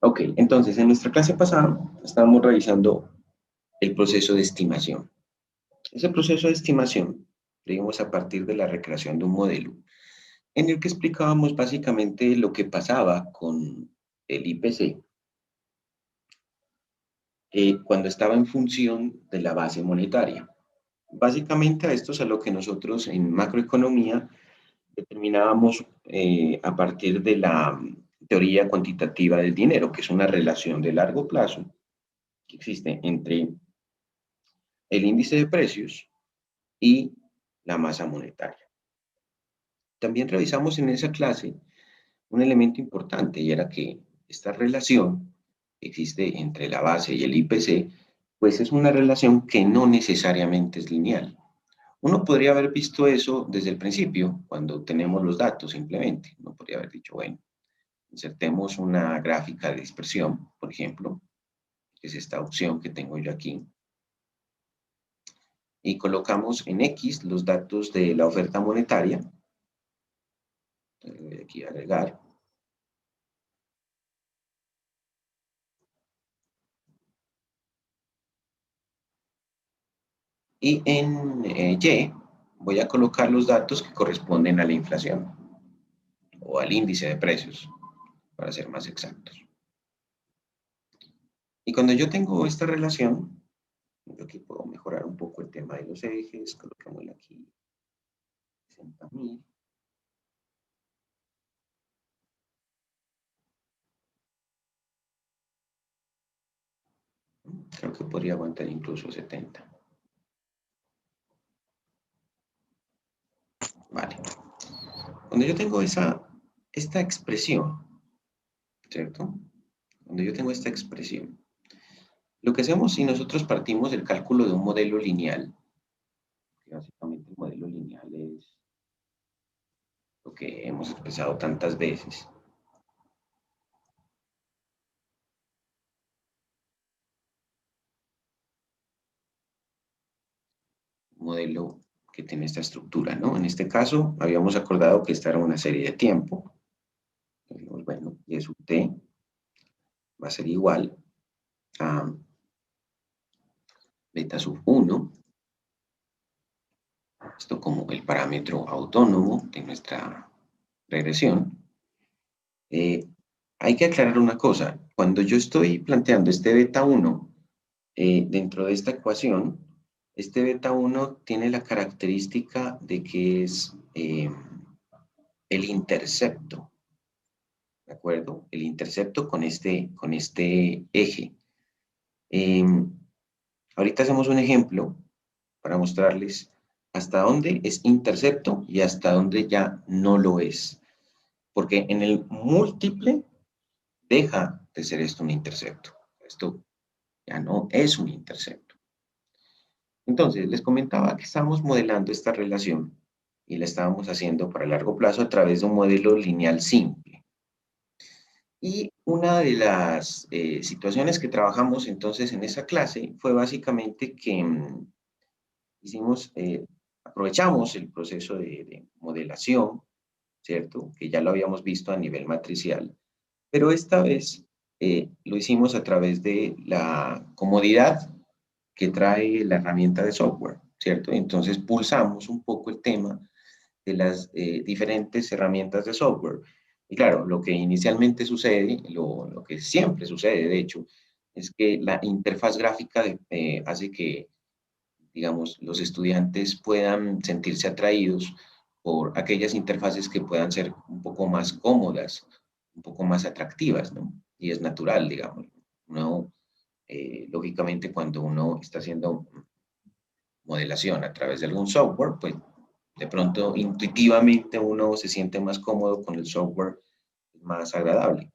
Ok, entonces en nuestra clase pasada estábamos revisando el proceso de estimación. Ese proceso de estimación lo vimos a partir de la recreación de un modelo en el que explicábamos básicamente lo que pasaba con el IPC cuando estaba en función de la base monetaria. Básicamente a esto es a lo que nosotros en macroeconomía determinábamos a partir de la teoría cuantitativa del dinero, que es una relación de largo plazo que existe entre el índice de precios y la masa monetaria. También revisamos en esa clase un elemento importante y era que esta relación que existe entre la base y el IPC, pues es una relación que no necesariamente es lineal. Uno podría haber visto eso desde el principio, cuando tenemos los datos simplemente. Uno podría haber dicho, bueno, insertemos una gráfica de dispersión, por ejemplo, que es esta opción que tengo yo aquí, y colocamos en X los datos de la oferta monetaria. Voy aquí a agregar. Y en Y voy a colocar los datos que corresponden a la inflación o al índice de precios, para ser más exactos. Y cuando yo tengo esta relación, yo aquí puedo mejorar un poco el tema de los ejes, coloquémosle aquí 60.000. Creo que podría aguantar incluso 70. Vale. Cuando yo tengo esta expresión, ¿cierto? Cuando yo tengo esta expresión, lo que hacemos si nosotros partimos del cálculo de un modelo lineal, que básicamente el modelo lineal es lo que hemos expresado tantas veces. Un modelo que tiene esta estructura, ¿no? En este caso, habíamos acordado que esta era una serie de tiempo. Entonces, bueno, y su t va a ser igual a beta sub 1, esto como el parámetro autónomo de nuestra regresión. Hay que aclarar una cosa, cuando yo estoy planteando este beta 1 dentro de esta ecuación, este beta 1 tiene la característica de que es el intercepto, ¿de acuerdo? El intercepto con este eje. Ahorita hacemos un ejemplo para mostrarles hasta dónde es intercepto y hasta dónde ya no lo es. Porque en el múltiple deja de ser esto un intercepto. Esto ya no es un intercepto. Entonces, les comentaba que estamos modelando esta relación y la estábamos haciendo para largo plazo a través de un modelo lineal simple. Y una de las situaciones que trabajamos entonces en esa clase fue básicamente que aprovechamos el proceso de modelación, ¿cierto? Que ya lo habíamos visto a nivel matricial, pero esta vez lo hicimos a través de la comodidad que trae la herramienta de software, ¿cierto? Entonces pulsamos un poco el tema de las diferentes herramientas de software. Y claro, lo que inicialmente sucede, lo que siempre sucede, de hecho, es que la interfaz gráfica hace que, digamos, los estudiantes puedan sentirse atraídos por aquellas interfaces que puedan ser un poco más cómodas, un poco más atractivas, ¿no? Y es natural, digamos. Uno, lógicamente, cuando uno está haciendo modelación a través de algún software, pues de pronto intuitivamente uno se siente más cómodo con el software más agradable.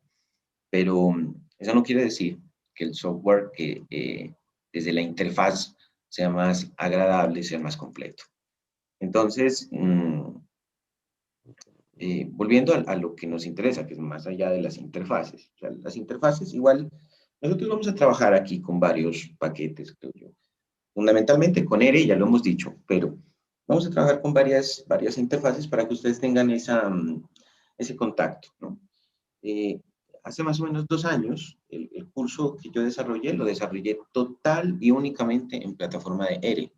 Pero eso no quiere decir que el software que desde la interfaz sea más agradable, sea más completo. Entonces, volviendo a lo que nos interesa, que es más allá de las interfaces. O sea, las interfaces igual, nosotros vamos a trabajar aquí con varios paquetes, creo yo. Fundamentalmente con ERE, ya lo hemos dicho, pero vamos a trabajar con varias interfaces para que ustedes tengan ese contacto, ¿no? Hace más o menos 2 años curso que yo desarrollé, lo desarrollé total y únicamente en plataforma de ERE.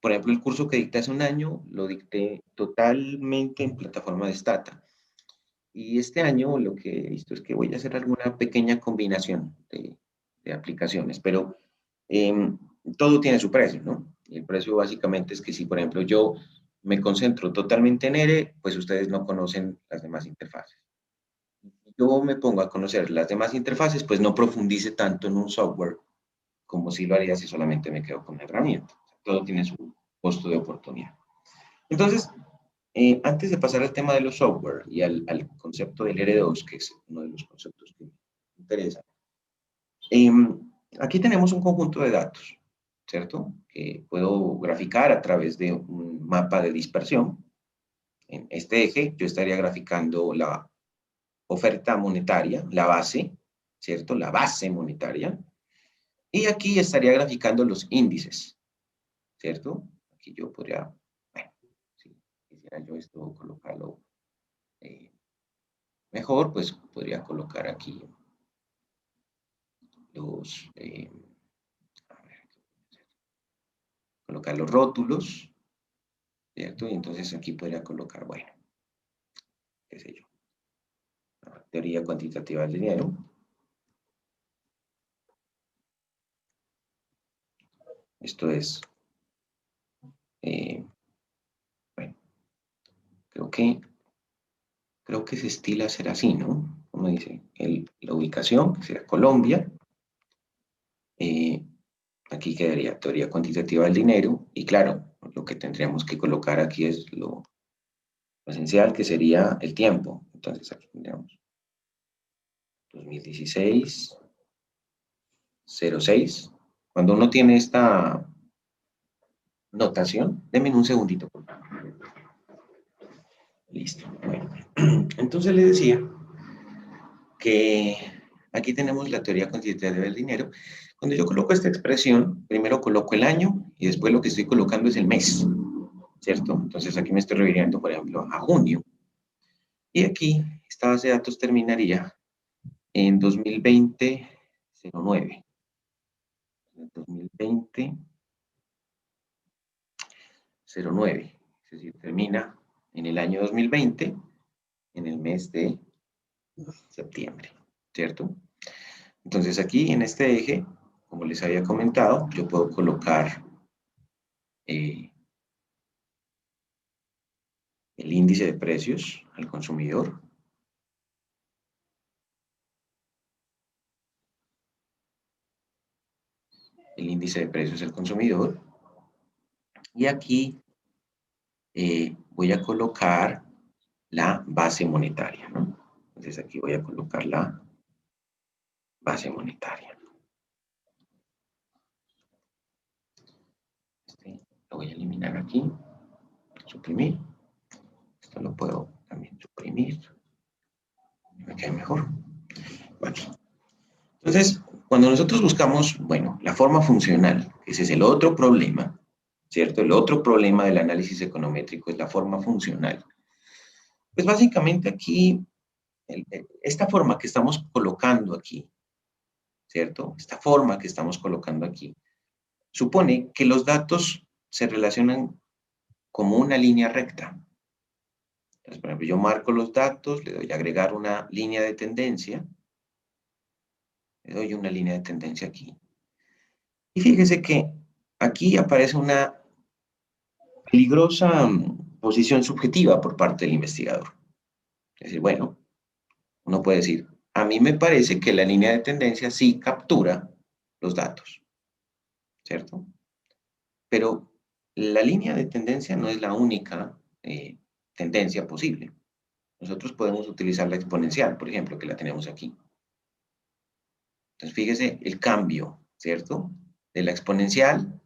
Por ejemplo, el curso que dicté hace un año, lo dicté totalmente en plataforma de Stata. Y este año lo que he visto es que voy a hacer alguna pequeña combinación de aplicaciones, pero todo tiene su precio, ¿no? Y el precio básicamente es que si, por ejemplo, yo me concentro totalmente en ERE, pues ustedes no conocen las demás interfaces. Si yo me pongo a conocer las demás interfaces, pues no profundice tanto en un software como si lo haría si solamente me quedo con la herramienta. Todo tiene su costo de oportunidad. Entonces, antes de pasar al tema de los software y al concepto del R2, que es uno de los conceptos que me interesa, aquí tenemos un conjunto de datos, ¿cierto? Que puedo graficar a través de un mapa de dispersión. En este eje yo estaría graficando la oferta monetaria, la base, ¿cierto? La base monetaria. Y aquí estaría graficando los índices, ¿cierto? Aquí yo podría, bueno, si quisiera yo esto colocarlo mejor, pues podría colocar aquí los, a ver, colocar los rótulos, ¿cierto? Y entonces aquí podría colocar, bueno, qué sé yo, teoría cuantitativa del dinero. Esto es, bueno, creo que se estila ser así, ¿no? Como dice, la ubicación, que sería Colombia. Aquí quedaría teoría cuantitativa del dinero. Y claro, lo que tendríamos que colocar aquí es lo esencial, que sería el tiempo. Entonces aquí tendríamos 2016, 06. Cuando uno tiene esta notación, denme un segundito. Listo. Bueno, entonces le decía que aquí tenemos la teoría cuantitativa del dinero. Cuando yo coloco esta expresión, primero coloco el año y después lo que estoy colocando es el mes, ¿cierto? Entonces aquí me estoy refiriendo, por ejemplo, a junio. Y aquí esta base de datos terminaría en 2020-09. 2020-09. Es decir, termina en el año 2020, en el mes de septiembre, ¿cierto? Entonces aquí en este eje, como les había comentado, yo puedo colocar el índice de precios al consumidor. El índice de precios al consumidor. Y aquí voy a colocar la base monetaria, ¿no? Entonces aquí voy a colocar la base monetaria. Este lo voy a eliminar aquí, suprimir. Esto lo puedo también suprimir. Me queda mejor. Vale. Entonces, cuando nosotros buscamos, bueno, la forma funcional, ese es el otro problema, ¿cierto? El otro problema del análisis econométrico es la forma funcional. Pues básicamente aquí, esta forma que estamos colocando aquí, ¿cierto? Esta forma que estamos colocando aquí, supone que los datos se relacionan como una línea recta. Entonces, por ejemplo, yo marco los datos, le doy a agregar una línea de tendencia, le doy una línea de tendencia aquí. Y fíjese que aquí aparece una peligrosa posición subjetiva por parte del investigador. Es decir, bueno, uno puede decir, a mí me parece que la línea de tendencia sí captura los datos, ¿cierto? Pero la línea de tendencia no es la única tendencia posible. Nosotros podemos utilizar la exponencial, por ejemplo, que la tenemos aquí. Entonces, fíjese el cambio, ¿cierto? De la exponencial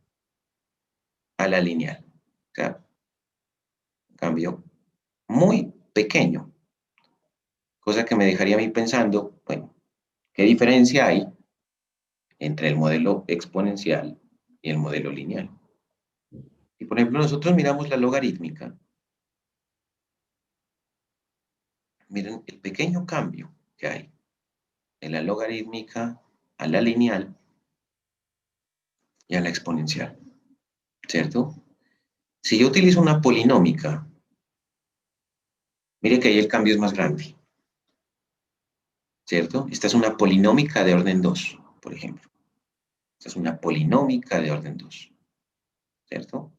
a la lineal. O sea, un cambio muy pequeño, cosa que me dejaría a mí pensando, bueno, ¿qué diferencia hay entre el modelo exponencial y el modelo lineal? Y por ejemplo, nosotros miramos la logarítmica, miren el pequeño cambio que hay de la logarítmica a la lineal y a la exponencial, ¿cierto? Si yo utilizo una polinómica, mire que ahí el cambio es más grande, ¿cierto? Esta es una polinómica de orden 2, por ejemplo. Esta es una polinómica de orden 2, ¿cierto?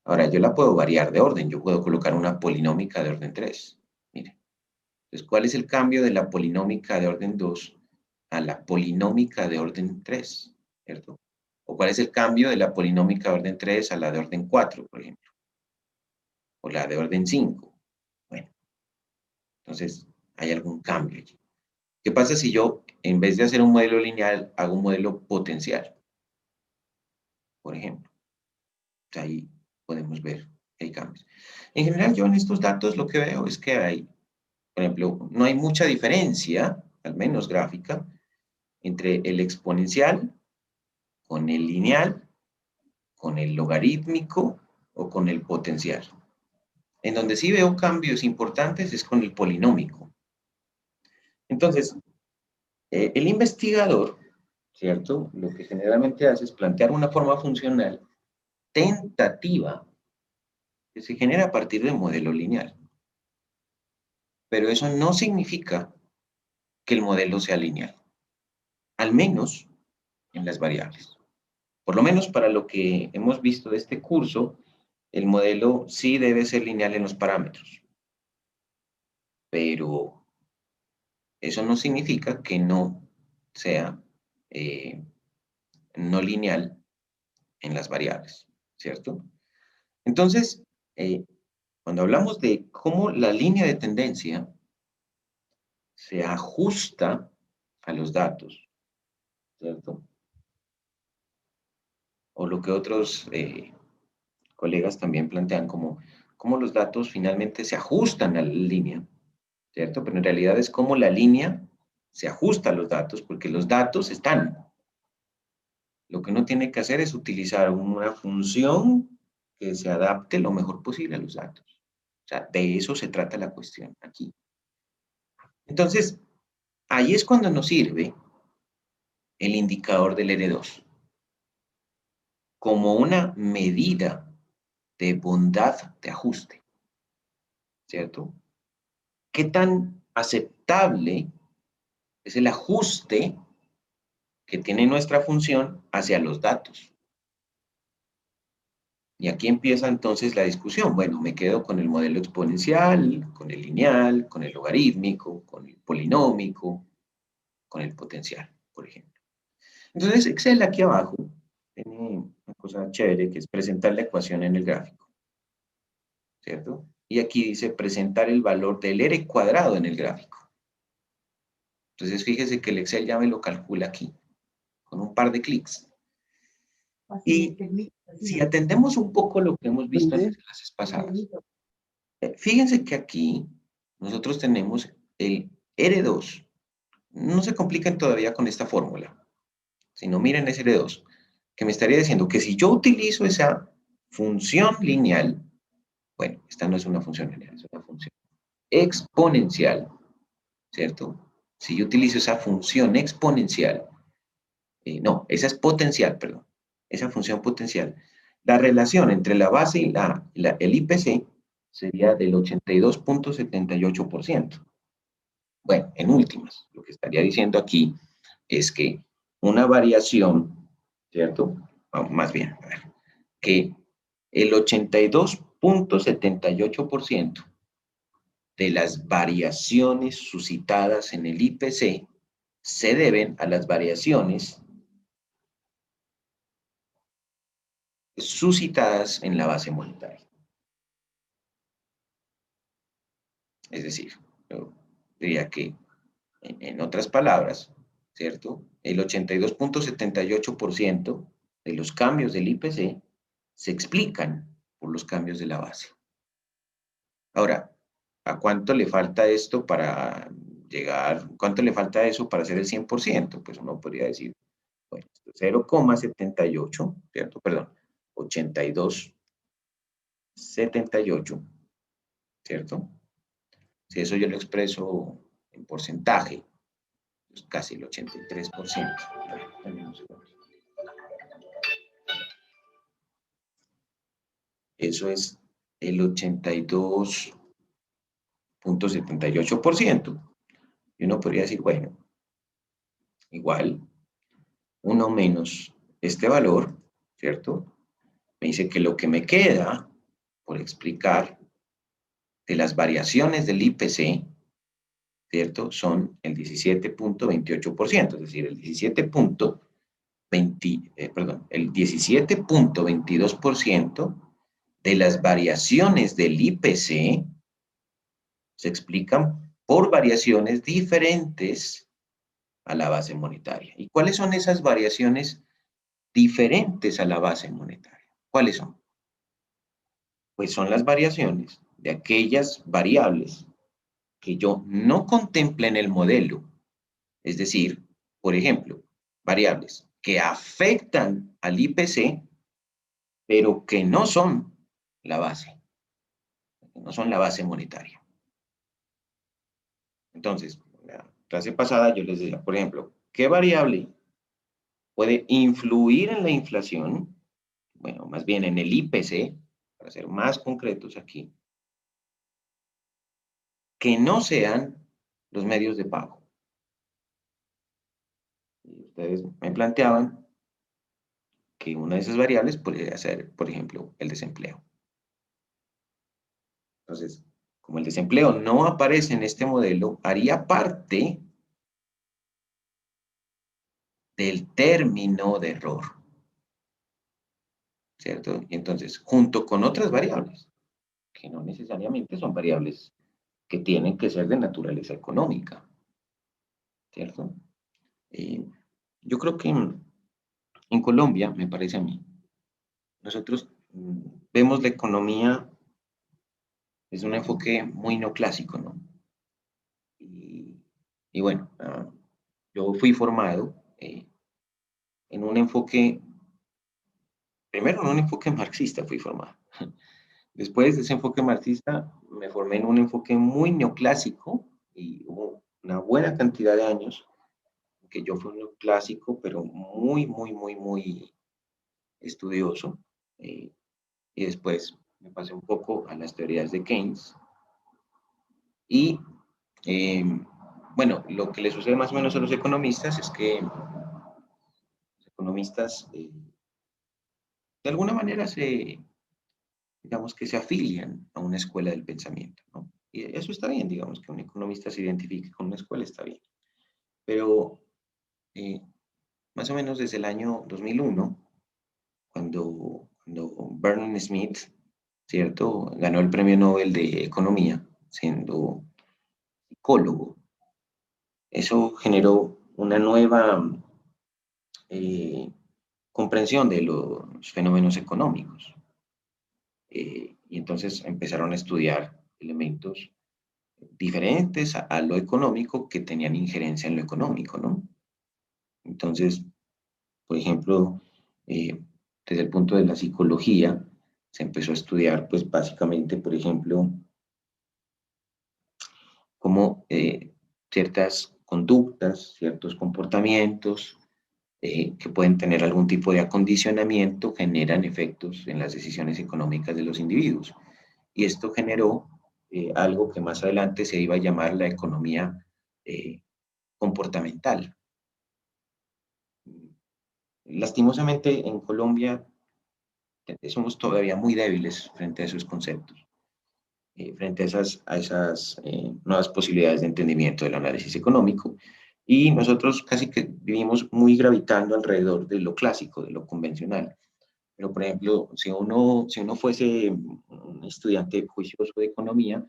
Ahora, yo la puedo variar de orden. Yo puedo colocar una polinómica de orden 3. Mire. Entonces, ¿cuál es el cambio de la polinómica de orden 2 a la polinómica de orden 3? ¿Cierto? ¿O cuál es el cambio de la polinómica de orden 3 a la de orden 4, por ejemplo? O la de orden 5. Bueno, entonces hay algún cambio allí. ¿Qué pasa si yo, en vez de hacer un modelo lineal, hago un modelo potencial? Por ejemplo. Ahí podemos ver que hay cambios. En general, yo en estos datos lo que veo es que hay, por ejemplo, no hay mucha diferencia, al menos gráfica, entre el exponencial con el lineal, con el logarítmico o con el potencial. En donde sí veo cambios importantes es con el polinómico. Entonces, el investigador, ¿cierto? Lo que generalmente hace es plantear una forma funcional tentativa que se genera a partir del modelo lineal. Pero eso no significa que el modelo sea lineal, al menos en las variables. Por lo menos para lo que hemos visto de este curso, el modelo sí debe ser lineal en los parámetros, pero eso no significa que no sea eh, no lineal en las variables, ¿cierto? Entonces, eh, cuando hablamos de cómo la línea de tendencia se ajusta a los datos, ¿cierto? O lo que otros colegas también plantean como cómo los datos finalmente se ajustan a la línea, ¿cierto? Pero en realidad es como la línea se ajusta a los datos, porque los datos están. Lo que uno tiene que hacer es utilizar una función que se adapte lo mejor posible a los datos. O sea, de eso se trata la cuestión aquí. Entonces, ahí es cuando nos sirve el indicador del R2 como una medida de bondad de ajuste, ¿cierto? ¿Qué tan aceptable es el ajuste que tiene nuestra función hacia los datos? Y aquí empieza entonces la discusión. Bueno, me quedo con el modelo exponencial, con el lineal, con el logarítmico, con el polinómico, con el potencial, por ejemplo. Entonces, Excel aquí abajo tiene una cosa chévere que es presentar la ecuación en el gráfico, ¿cierto? Y aquí dice presentar el valor del R cuadrado en el gráfico. Entonces, fíjese que el Excel ya me lo calcula aquí, con un par de clics. Y si atendemos un poco lo que hemos visto en las clases pasadas, fíjense que aquí nosotros tenemos el R2. No se compliquen todavía con esta fórmula, sino miren ese R2, que me estaría diciendo que si yo utilizo esa función lineal, bueno, esta no es una función lineal, es una función exponencial, ¿cierto? Si yo utilizo esa función exponencial, no, esa es potencial, perdón, esa función potencial, la relación entre la base y el IPC sería del 82.78%. Bueno, en últimas, lo que estaría diciendo aquí es que una variación, ¿cierto? Más bien, a ver, que el 82.78% de las variaciones suscitadas en el IPC se deben a las variaciones suscitadas en la base monetaria. Es decir, yo diría que, en otras palabras, ¿cierto? El 82.78% de los cambios del IPC se explican por los cambios de la base. Ahora, ¿a cuánto le falta esto para llegar? ¿Cuánto le falta eso para hacer el 100%? Pues uno podría decir, bueno, 0,78, ¿cierto? Perdón, 82,78, ¿cierto? Si eso yo lo expreso en porcentaje, pues casi el 83%. Eso es el 82,78%. Y uno podría decir, bueno, igual, uno menos este valor, ¿cierto? Me dice que lo que me queda por explicar de las variaciones del IPC, ¿cierto? Son el 17,28%, es decir, el 17,22% de las variaciones del IPC se explican por variaciones diferentes a la base monetaria. ¿Y cuáles son esas variaciones diferentes a la base monetaria? ¿Cuáles son? Pues son las variaciones de aquellas variables que yo no contemple en el modelo. Es decir, por ejemplo, variables que afectan al IPC, pero que no son la base, no son la base monetaria. Entonces, la clase pasada yo les decía, por ejemplo, ¿qué variable puede influir en la inflación? Bueno, más bien en el IPC, para ser más concretos aquí, que no sean los medios de pago. Y ustedes me planteaban que una de esas variables podría ser, por ejemplo, el desempleo. Entonces, como el desempleo no aparece en este modelo, haría parte del término de error, ¿cierto? Y entonces, junto con otras variables, que no necesariamente son variables que tienen que ser de naturaleza económica, ¿cierto? Yo creo que en Colombia, me parece a mí, nosotros vemos la economía desde un enfoque muy neoclásico, ¿no? Y bueno, yo fui formado en un enfoque, primero en un enfoque marxista fui formado. Después de ese enfoque marxista me formé en un enfoque muy neoclásico y hubo una buena cantidad de años que yo fui un neoclásico, pero muy estudioso. Eh, y después me pasé un poco a las teorías de Keynes. Y eh, bueno, lo que le sucede más o menos a los economistas es que los economistas de alguna manera digamos que se afilian a una escuela del pensamiento, ¿no? Y eso está bien, digamos, que un economista se identifique con una escuela está bien. Pero más o menos desde el año 2001, cuando Vernon Smith, ¿cierto?, ganó el premio Nobel de Economía, siendo psicólogo, eso generó una nueva comprensión de los fenómenos económicos. Y entonces empezaron a estudiar elementos diferentes a lo económico que tenían injerencia en lo económico, ¿no? Entonces, por ejemplo, desde el punto de la psicología, se empezó a estudiar, pues básicamente, por ejemplo, cómo ciertas conductas, ciertos comportamientos que pueden tener algún tipo de acondicionamiento generan efectos en las decisiones económicas de los individuos. Y esto generó algo que más adelante se iba a llamar la economía comportamental. Lastimosamente, en Colombia somos todavía muy débiles frente a esos conceptos, frente a esas nuevas posibilidades de entendimiento del análisis económico. Y nosotros casi que vivimos muy gravitando alrededor de lo clásico, de lo convencional. Pero, por ejemplo, si uno fuese un estudiante juicioso de economía,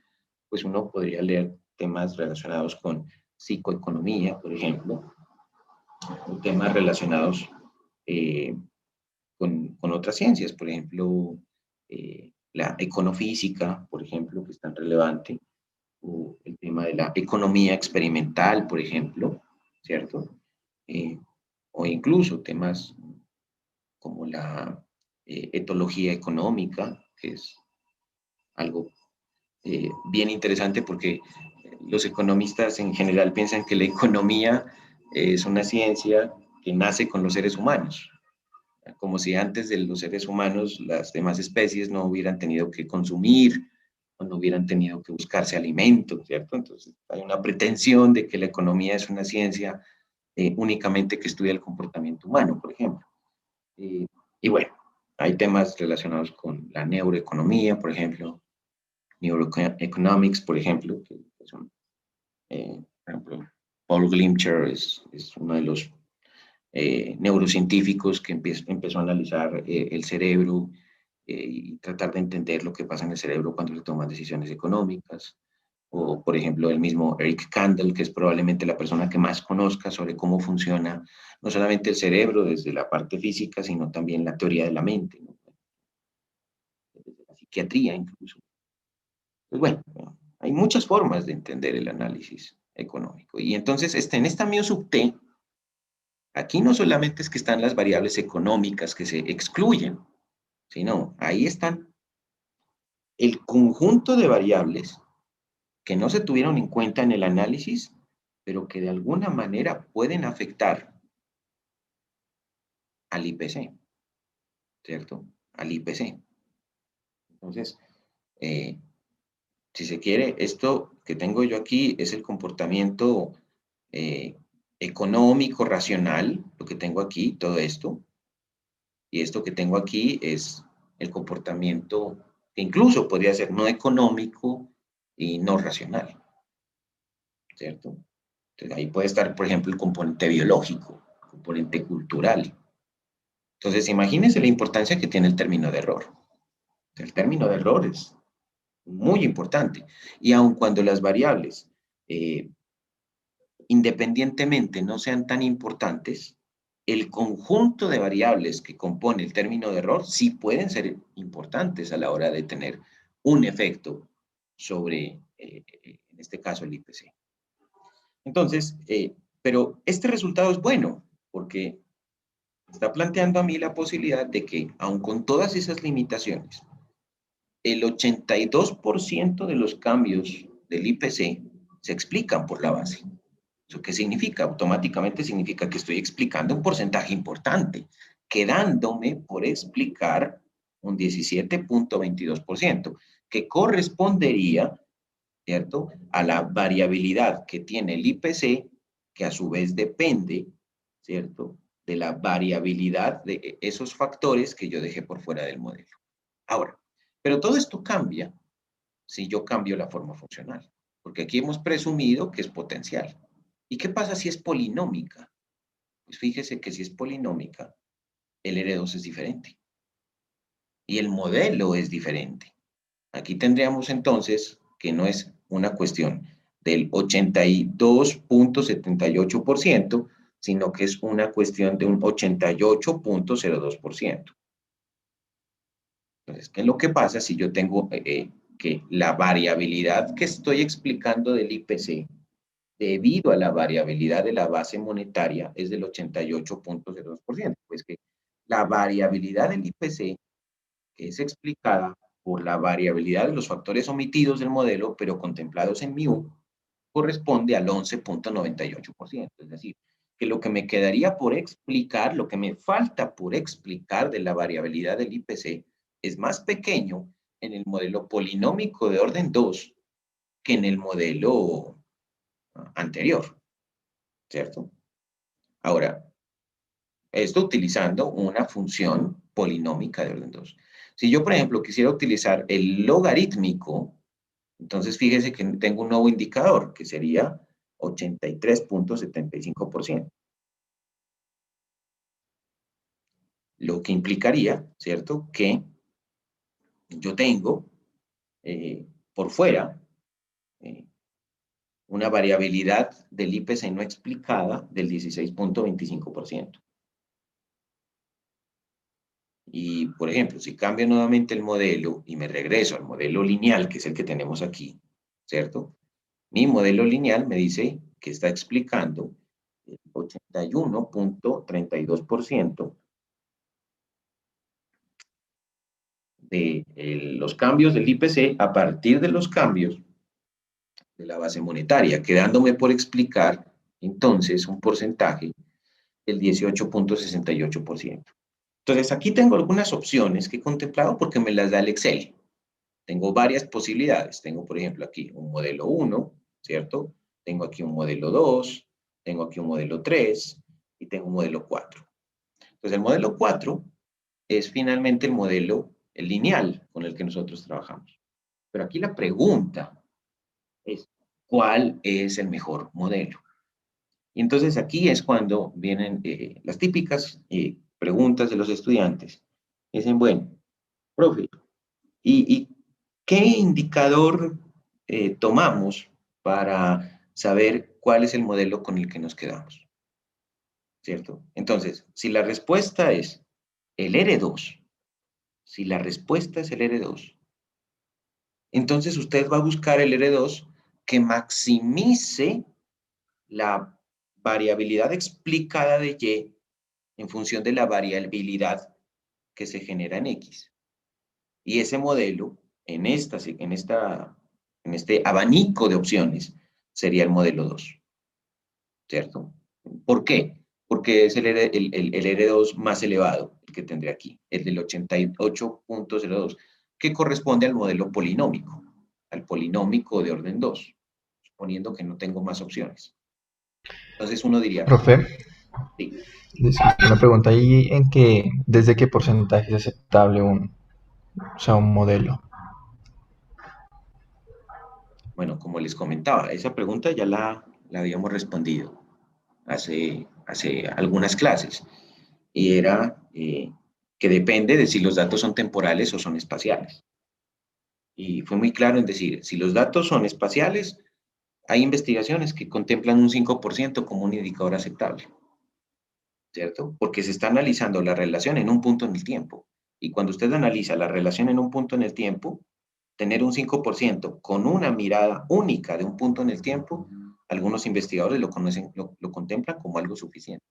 pues uno podría leer temas relacionados con psicoeconomía, por ejemplo, o temas relacionados con otras ciencias, por ejemplo, la econofísica, por ejemplo, que es tan relevante, o el tema de la economía experimental, por ejemplo, ¿cierto? O incluso temas como la etología económica, que es algo bien interesante porque los economistas en general piensan que la economía es una ciencia que nace con los seres humanos, como si antes de los seres humanos las demás especies no hubieran tenido que consumir o no hubieran tenido que buscarse alimento, ¿cierto? Entonces hay una pretensión de que la economía es una ciencia únicamente que estudia el comportamiento humano, por ejemplo. Eh, y bueno, hay temas relacionados con la neuroeconomía, por ejemplo, neuroeconomics, por ejemplo, que son, por ejemplo, Paul Glimcher es uno de los neurocientíficos que empezó a analizar el cerebro y tratar de entender lo que pasa en el cerebro cuando se toman decisiones económicas. O, por ejemplo, el mismo Eric Kandel, que es probablemente la persona que más conozca sobre cómo funciona no solamente el cerebro desde la parte física, sino también la teoría de la mente, ¿no? Desde la psiquiatría incluso. Pues bueno, hay muchas formas de entender el análisis económico. Y entonces, en esta MIOSUB-T, aquí no solamente es que están las variables económicas que se excluyen, sino ahí están el conjunto de variables que no se tuvieron en cuenta en el análisis, pero que de alguna manera pueden afectar al IPC, ¿cierto? Al IPC. Entonces, eh, si se quiere, esto que tengo yo aquí es el comportamiento eh, económico, racional, lo que tengo aquí, todo esto, y esto que tengo aquí es el comportamiento que incluso podría ser no económico y no racional, ¿cierto? Entonces, ahí puede estar, por ejemplo, el componente biológico, el componente cultural. Entonces, imagínense la importancia que tiene el término de error. El término de error es muy importante. Y aun cuando las variables, eh, independientemente no sean tan importantes, el conjunto de variables que compone el término de error sí pueden ser importantes a la hora de tener un efecto sobre, en este caso, el IPC. Entonces, pero este resultado es bueno porque está planteando a mí la posibilidad de que, aun con todas esas limitaciones, el 82% de los cambios del IPC se explican por la base. ¿Eso qué significa? Automáticamente significa que estoy explicando un porcentaje importante, quedándome por explicar un 17.22%, que correspondería, ¿cierto?, a la variabilidad que tiene el IPC, que a su vez depende, ¿cierto?, de la variabilidad de esos factores que yo dejé por fuera del modelo. Ahora, pero todo esto cambia si yo cambio la forma funcional, porque aquí hemos presumido que es potencial. ¿Y qué pasa si es polinómica? Pues fíjese que si es polinómica, el R2 es diferente y el modelo es diferente. Aquí tendríamos entonces que no es una cuestión del 82.78%, sino que es una cuestión de un 88.02%. Entonces, ¿qué es lo que pasa si yo tengo que la variabilidad que estoy explicando del IPC, debido a la variabilidad de la base monetaria, es del 88.02%? Pues que la variabilidad del IPC, que es explicada por la variabilidad de los factores omitidos del modelo, pero contemplados en MIU, corresponde al 11.98%. Es decir, que lo que me quedaría por explicar, lo que me falta por explicar de la variabilidad del IPC es más pequeño en el modelo polinómico de orden 2 que en el modelo anterior, ¿cierto? Ahora, esto utilizando una función polinómica de orden 2. Si yo, por ejemplo, quisiera utilizar el logarítmico, entonces fíjese que tengo un nuevo indicador, que sería 83.75%. Lo que implicaría, ¿cierto?, que yo tengo por fuera eh, una variabilidad del IPC no explicada del 16.25%. Y, por ejemplo, si cambio nuevamente el modelo y me regreso al modelo lineal, que es el que tenemos aquí, ¿cierto? Mi modelo lineal me dice que está explicando el 81.32% de los cambios del IPC a partir de los cambios de la base monetaria, quedándome por explicar Entonces, un porcentaje del 18,68%. Entonces, aquí tengo algunas opciones que he contemplado porque me las da el Excel. Tengo varias posibilidades. Tengo, por ejemplo, aquí un modelo 1, ¿cierto? Tengo aquí un modelo 2, tengo aquí un modelo 3 y tengo un modelo 4. Entonces, el modelo 4 es finalmente el modelo el lineal con el que nosotros trabajamos. Pero aquí la pregunta es, ¿cuál es el mejor modelo? Y entonces aquí es cuando vienen las típicas preguntas de los estudiantes. Dicen, bueno, profe, ¿y qué indicador tomamos para saber cuál es el modelo con el que nos quedamos? ¿Cierto? Entonces, si la respuesta es el R2, si la respuesta es el R2, entonces usted va a buscar el R2 que maximice la variabilidad explicada de Y en función de la variabilidad que se genera en X. Y ese modelo, en este abanico de opciones, sería el modelo 2, ¿cierto? ¿Por qué? Porque es el R2 más elevado, el que tendré aquí, el del 88,02, que corresponde al modelo polinómico, al polinómico de orden 2, suponiendo que no tengo más opciones. Entonces uno diría, Profe, sí, disculpe, una pregunta ahí en que, ¿desde qué porcentaje es aceptable o sea, un modelo? bueno, como les comentaba, esa pregunta ya la habíamos respondido hace algunas clases, y era que depende de si los datos son temporales o son espaciales. Y fue muy claro en decir, si los datos son espaciales, hay investigaciones que contemplan un 5% como un indicador aceptable, ¿cierto? Porque se está analizando la relación en un punto en el tiempo. Y cuando usted analiza la relación en un punto en el tiempo, tener un 5% con una mirada única de un punto en el tiempo, algunos investigadores lo contemplan como algo suficiente.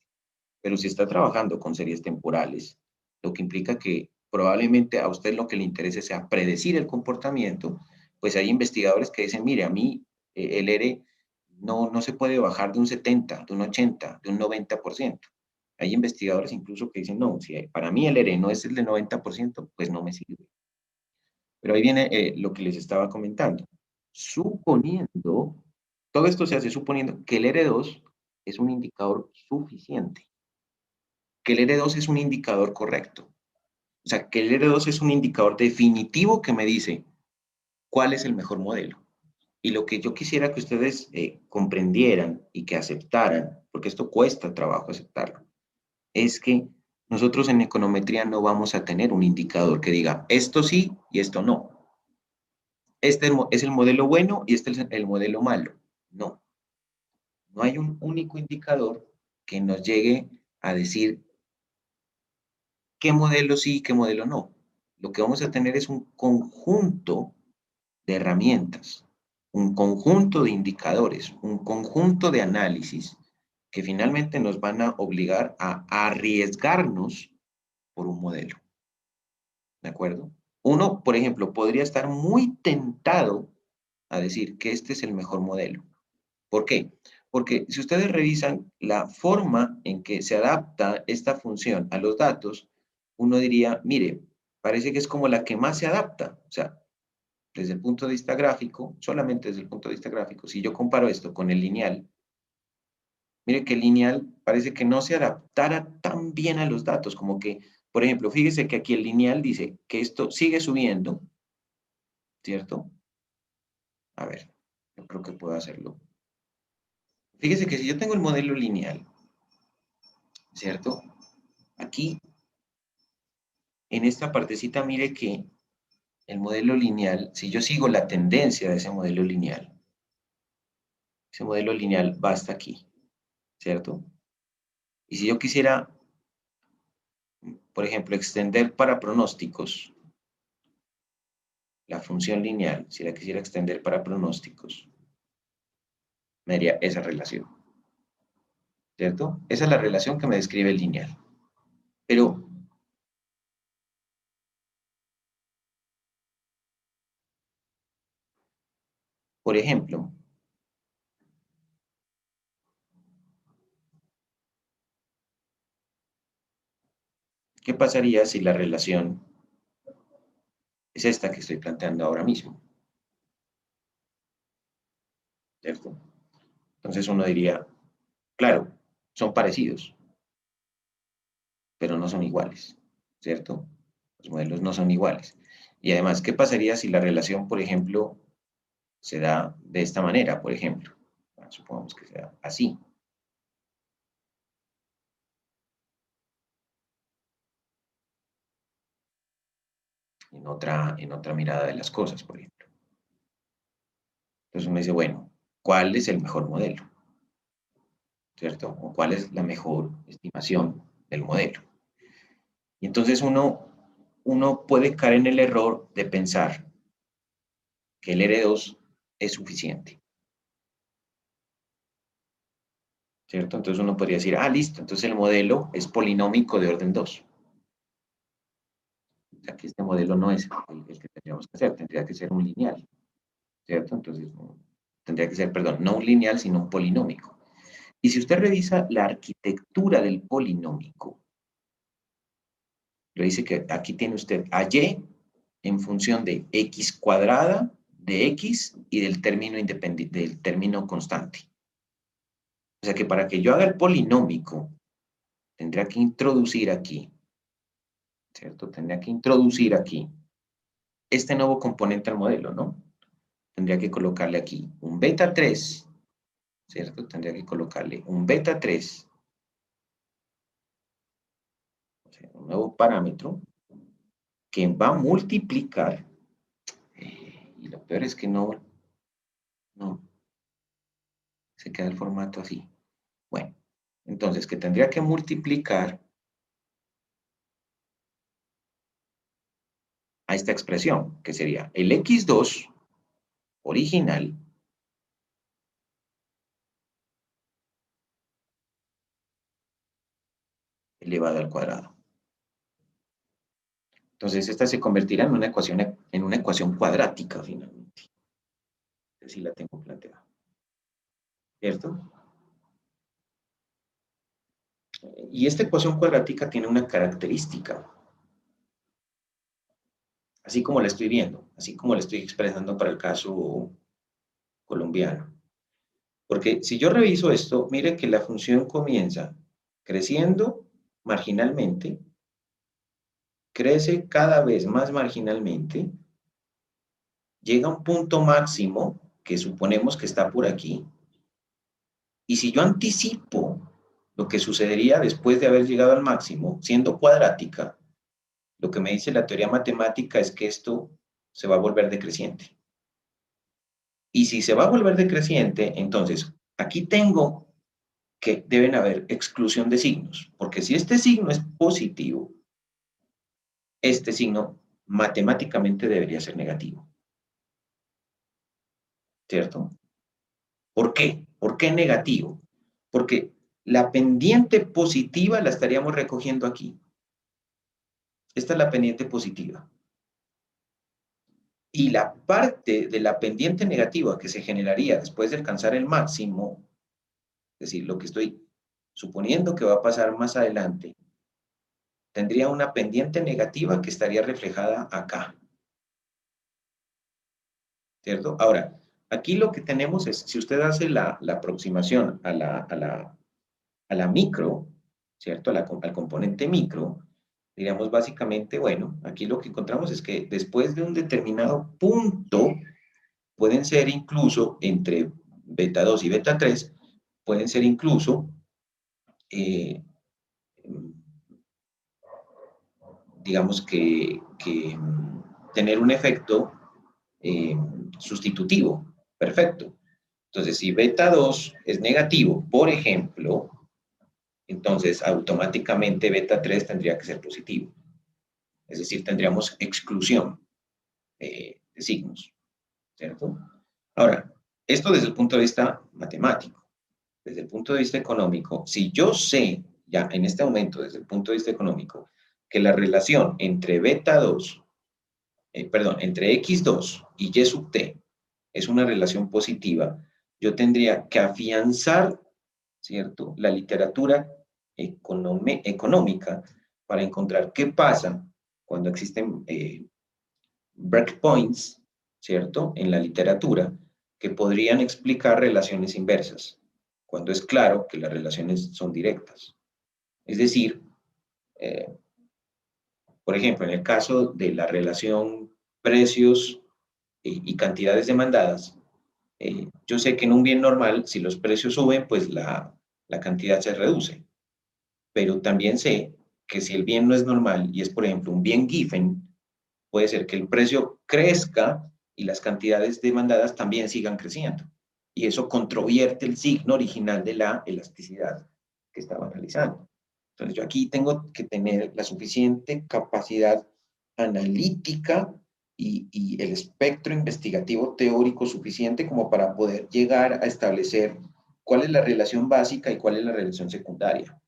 Pero si está trabajando con series temporales, lo que implica que probablemente a usted lo que le interese sea predecir el comportamiento, pues hay investigadores que dicen, mire, a mí el ERE no se puede bajar de un 70, de un 80, de un 90%. Hay investigadores incluso que dicen, no, si para mí el ERE no es el de 90%, pues no me sirve. Pero ahí viene lo que les estaba comentando. Suponiendo, todo esto se hace suponiendo que el R2 es un indicador suficiente, que el R2 es un indicador correcto. O sea, que el R2 es un indicador definitivo que me dice cuál es el mejor modelo. Y lo que yo quisiera que ustedes comprendieran y que aceptaran, porque esto cuesta trabajo aceptarlo, es que nosotros en econometría no vamos a tener un indicador que diga esto sí y esto no. Este es el modelo bueno y este es el modelo malo. No, no hay un único indicador que nos llegue a decir qué modelo sí y qué modelo no. Lo que vamos a tener es un conjunto de herramientas, un conjunto de indicadores, un conjunto de análisis que finalmente nos van a obligar a arriesgarnos por un modelo. ¿De acuerdo? Uno, por ejemplo, podría estar muy tentado a decir que este es el mejor modelo. ¿Por qué? Porque si ustedes revisan la forma en que se adapta esta función a los datos, uno diría, mire, parece que es como la que más se adapta. O sea, desde el punto de vista gráfico, solamente desde el punto de vista gráfico, si yo comparo esto con el lineal, mire que el lineal parece que no se adaptara tan bien a los datos, como que, por ejemplo, fíjese que aquí el lineal dice que esto sigue subiendo, ¿cierto? A ver, yo creo que puedo hacerlo. Fíjese que si yo tengo el modelo lineal, ¿cierto? Aquí, en esta partecita, mire que el modelo lineal, si yo sigo la tendencia de ese modelo lineal va hasta aquí, ¿cierto? Y si yo quisiera, por ejemplo, extender para pronósticos, la función lineal, si la quisiera extender para pronósticos, me daría esa relación, ¿cierto? Esa es la relación que me describe el lineal. Pero, por ejemplo, ¿Qué pasaría si la relación es esta que estoy planteando ahora mismo? ¿Cierto? Entonces uno diría, claro, son parecidos, pero no son iguales, ¿cierto? Los modelos no son iguales. Y además, ¿qué pasaría si la relación, por ejemplo, se da de esta manera, por ejemplo? Bueno, supongamos que sea así. En otra mirada de las cosas, por ejemplo. Entonces uno dice, bueno, ¿cuál es el mejor modelo? ¿Cierto? O cuál es la mejor estimación del modelo. Y entonces uno puede caer en el error de pensar que el R2 es suficiente. ¿Cierto? Entonces uno podría decir, listo, entonces el modelo es polinómico de orden 2. O sea que este modelo no es el que tendríamos que hacer, tendría que ser un lineal. ¿Cierto? Entonces, tendría que ser, perdón, no un lineal, sino un polinómico. Y si usted revisa la arquitectura del polinómico, le dice que aquí tiene usted a y en función de x cuadrada, de x y del término independiente, del término constante. O sea que para que yo haga el polinómico, tendría que introducir aquí, ¿cierto? Tendría que introducir aquí este nuevo componente al modelo, ¿no? Tendría que colocarle aquí un beta 3, ¿cierto? Tendría que colocarle un beta 3, o sea, un nuevo parámetro que va a multiplicar, y lo peor es que no, se queda el formato así. Bueno, entonces que tendría que multiplicar a esta expresión, que sería el x2 original elevado al cuadrado. Entonces esta se convertirá en una ecuación cuadrática finalmente. Así la tengo planteada. ¿Cierto? Y esta ecuación cuadrática tiene una característica, así como la estoy viendo, así como la estoy expresando para el caso colombiano. Porque si yo reviso esto, mire que la función comienza creciendo marginalmente, crece cada vez más marginalmente, llega a un punto máximo, que suponemos que está por aquí, y si yo anticipo lo que sucedería después de haber llegado al máximo, siendo cuadrática, lo que me dice la teoría matemática es que esto se va a volver decreciente. Y si se va a volver decreciente, entonces aquí tengo que deben haber exclusión de signos, porque si este signo es positivo, este signo matemáticamente debería ser negativo, ¿cierto? ¿Por qué? ¿Por qué negativo? Porque la pendiente positiva la estaríamos recogiendo aquí. Esta es la pendiente positiva. Y la parte de la pendiente negativa que se generaría después de alcanzar el máximo, es decir, lo que estoy suponiendo que va a pasar más adelante, tendría una pendiente negativa que estaría reflejada acá. ¿Cierto? Ahora, aquí lo que tenemos es, si usted hace la aproximación a la micro, ¿cierto? Al componente micro, diríamos básicamente, bueno, aquí lo que encontramos es que después de un determinado punto, pueden ser incluso entre beta 2 y beta 3, pueden ser incluso, digamos que tener un efecto sustitutivo, perfecto. Entonces, si beta 2 es negativo, por ejemplo, entonces automáticamente beta 3 tendría que ser positivo. Es decir, tendríamos exclusión de signos, ¿cierto? Ahora, esto desde el punto de vista matemático. Desde el punto de vista económico, si yo sé ya en este momento, desde el punto de vista económico, que la relación entre beta 2, entre x2 y y sub t es una relación positiva, yo tendría que afianzar, ¿cierto?, la literatura económica para encontrar qué pasa cuando existen breakpoints, ¿cierto?, en la literatura, que podrían explicar relaciones inversas, cuando es claro que las relaciones son directas. Es decir, eh, por ejemplo, en el caso de la relación precios y cantidades demandadas, yo sé que en un bien normal, si los precios suben, pues la cantidad se reduce. Pero también sé que si el bien no es normal y es, por ejemplo, un bien Giffen, puede ser que el precio crezca y las cantidades demandadas también sigan creciendo. Y eso controvierte el signo original de la elasticidad que estaba analizando. Entonces yo aquí tengo que tener la suficiente capacidad analítica y el espectro investigativo teórico suficiente como para poder llegar a establecer cuál es la relación básica y cuál es la relación secundaria,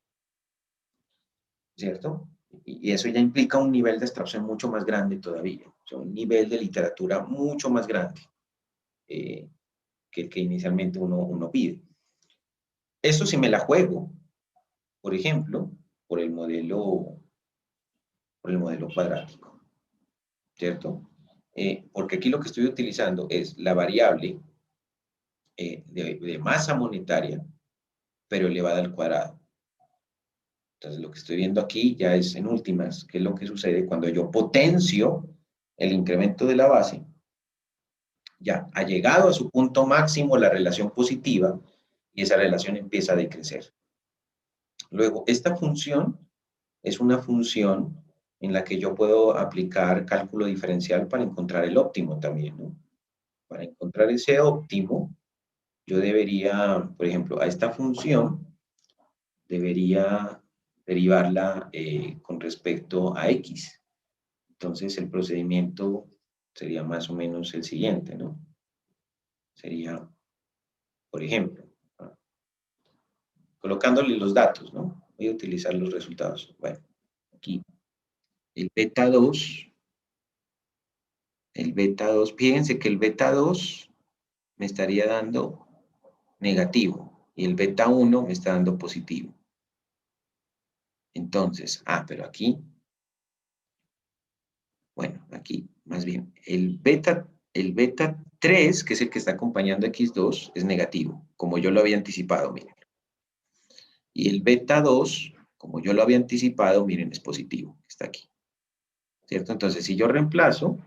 ¿cierto? Y eso ya implica un nivel de abstracción mucho más grande todavía, o sea, un nivel de literatura mucho más grande eh, que el que inicialmente uno pide. Eso si me la juego, por ejemplo, por el modelo, por el modelo cuadrático, ¿cierto? Porque aquí lo que estoy utilizando es la variable de masa monetaria, pero elevada al cuadrado. Entonces, lo que estoy viendo aquí ya es en últimas, qué es lo que sucede cuando yo potencio el incremento de la base, ya ha llegado a su punto máximo la relación positiva y esa relación empieza a decrecer. Luego, esta función es una función en la que yo puedo aplicar cálculo diferencial para encontrar el óptimo también, ¿no? Para encontrar ese óptimo, yo debería, por ejemplo, a esta función, debería derivarla con respecto a x. Entonces, el procedimiento sería más o menos el siguiente, ¿no? Sería, por ejemplo, ¿no?, colocándole los datos, ¿no? Voy a utilizar los resultados. Bueno, aquí el beta 2, fíjense que el beta 2 me estaría dando negativo y el beta 1 me está dando positivo. Entonces, pero aquí, bueno, aquí más bien, el beta 3, que es el que está acompañando a X2, es negativo, como yo lo había anticipado, miren. Y el beta 2, como yo lo había anticipado, miren, es positivo, está aquí, ¿cierto? Entonces, si yo reemplazo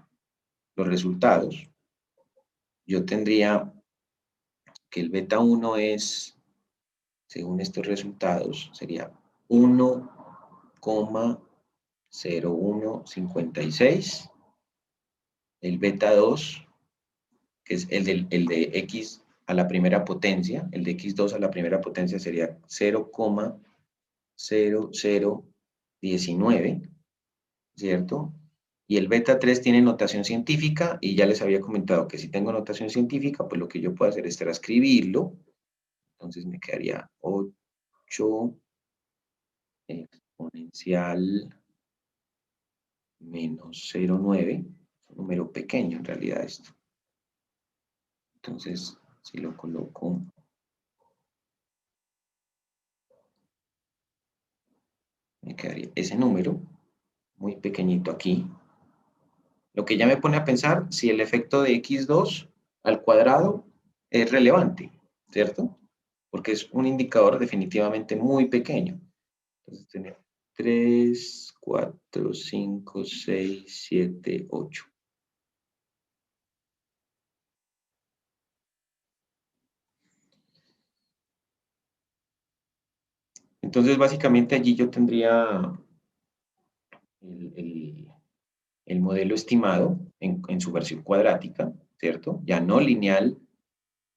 los resultados, yo tendría que el beta 1 es, según estos resultados, sería 1,0156. El beta 2, que es el de x a la primera potencia, el de x2 a la primera potencia sería 0,0019, ¿cierto? Y el beta 3 tiene notación científica, y ya les había comentado que si tengo notación científica, pues lo que yo puedo hacer es transcribirlo. Entonces me quedaría 8 exponencial menos 0,9, es un número pequeño en realidad esto. Entonces, si lo coloco, me quedaría ese número muy pequeñito aquí. Lo que ya me pone a pensar si el efecto de x2 al cuadrado es relevante, ¿cierto? Porque es un indicador definitivamente muy pequeño. Entonces tenemos 3, 4, 5, 6, 7, 8. Entonces, básicamente allí yo tendría el modelo estimado en su versión cuadrática, ¿cierto? Ya no lineal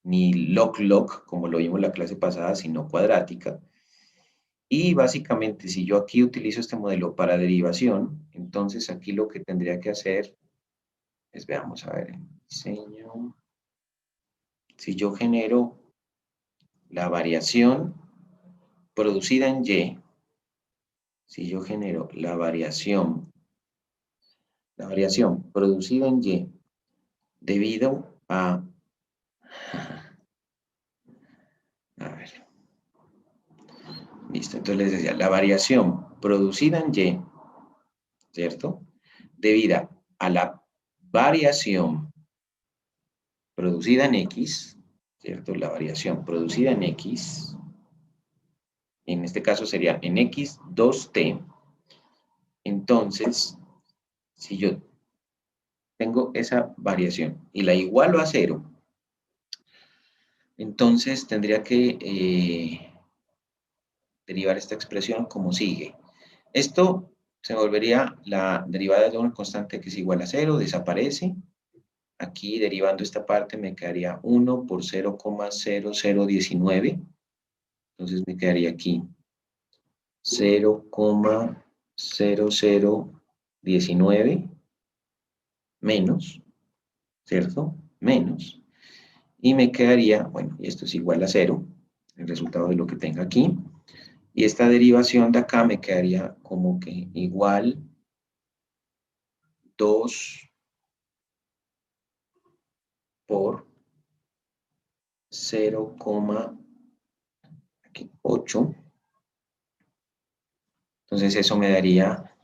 ni log-log, como lo vimos en la clase pasada, sino cuadrática. Y básicamente, si yo aquí utilizo este modelo para derivación, entonces aquí lo que tendría que hacer es, veamos, a ver, en diseño, si yo genero la variación producida en Y, si yo genero la variación producida en Y debido a ver, listo, entonces les decía, la variación producida en Y, ¿cierto? Debida a la variación producida en X, ¿cierto? La variación producida en X, en este caso sería en X2T. Entonces, si yo tengo esa variación y la igualo a 0, entonces tendría que derivar esta expresión como sigue. Esto se volvería la derivada de una constante que es igual a 0, desaparece. Aquí, derivando esta parte, me quedaría 1 por 0,0019. Entonces me quedaría aquí 0,0019 menos, ¿cierto? Menos. Y me quedaría, bueno, y esto es igual a 0, el resultado de lo que tenga aquí. Y esta derivación de acá me quedaría como que igual 2 por 0,8. Entonces eso me daría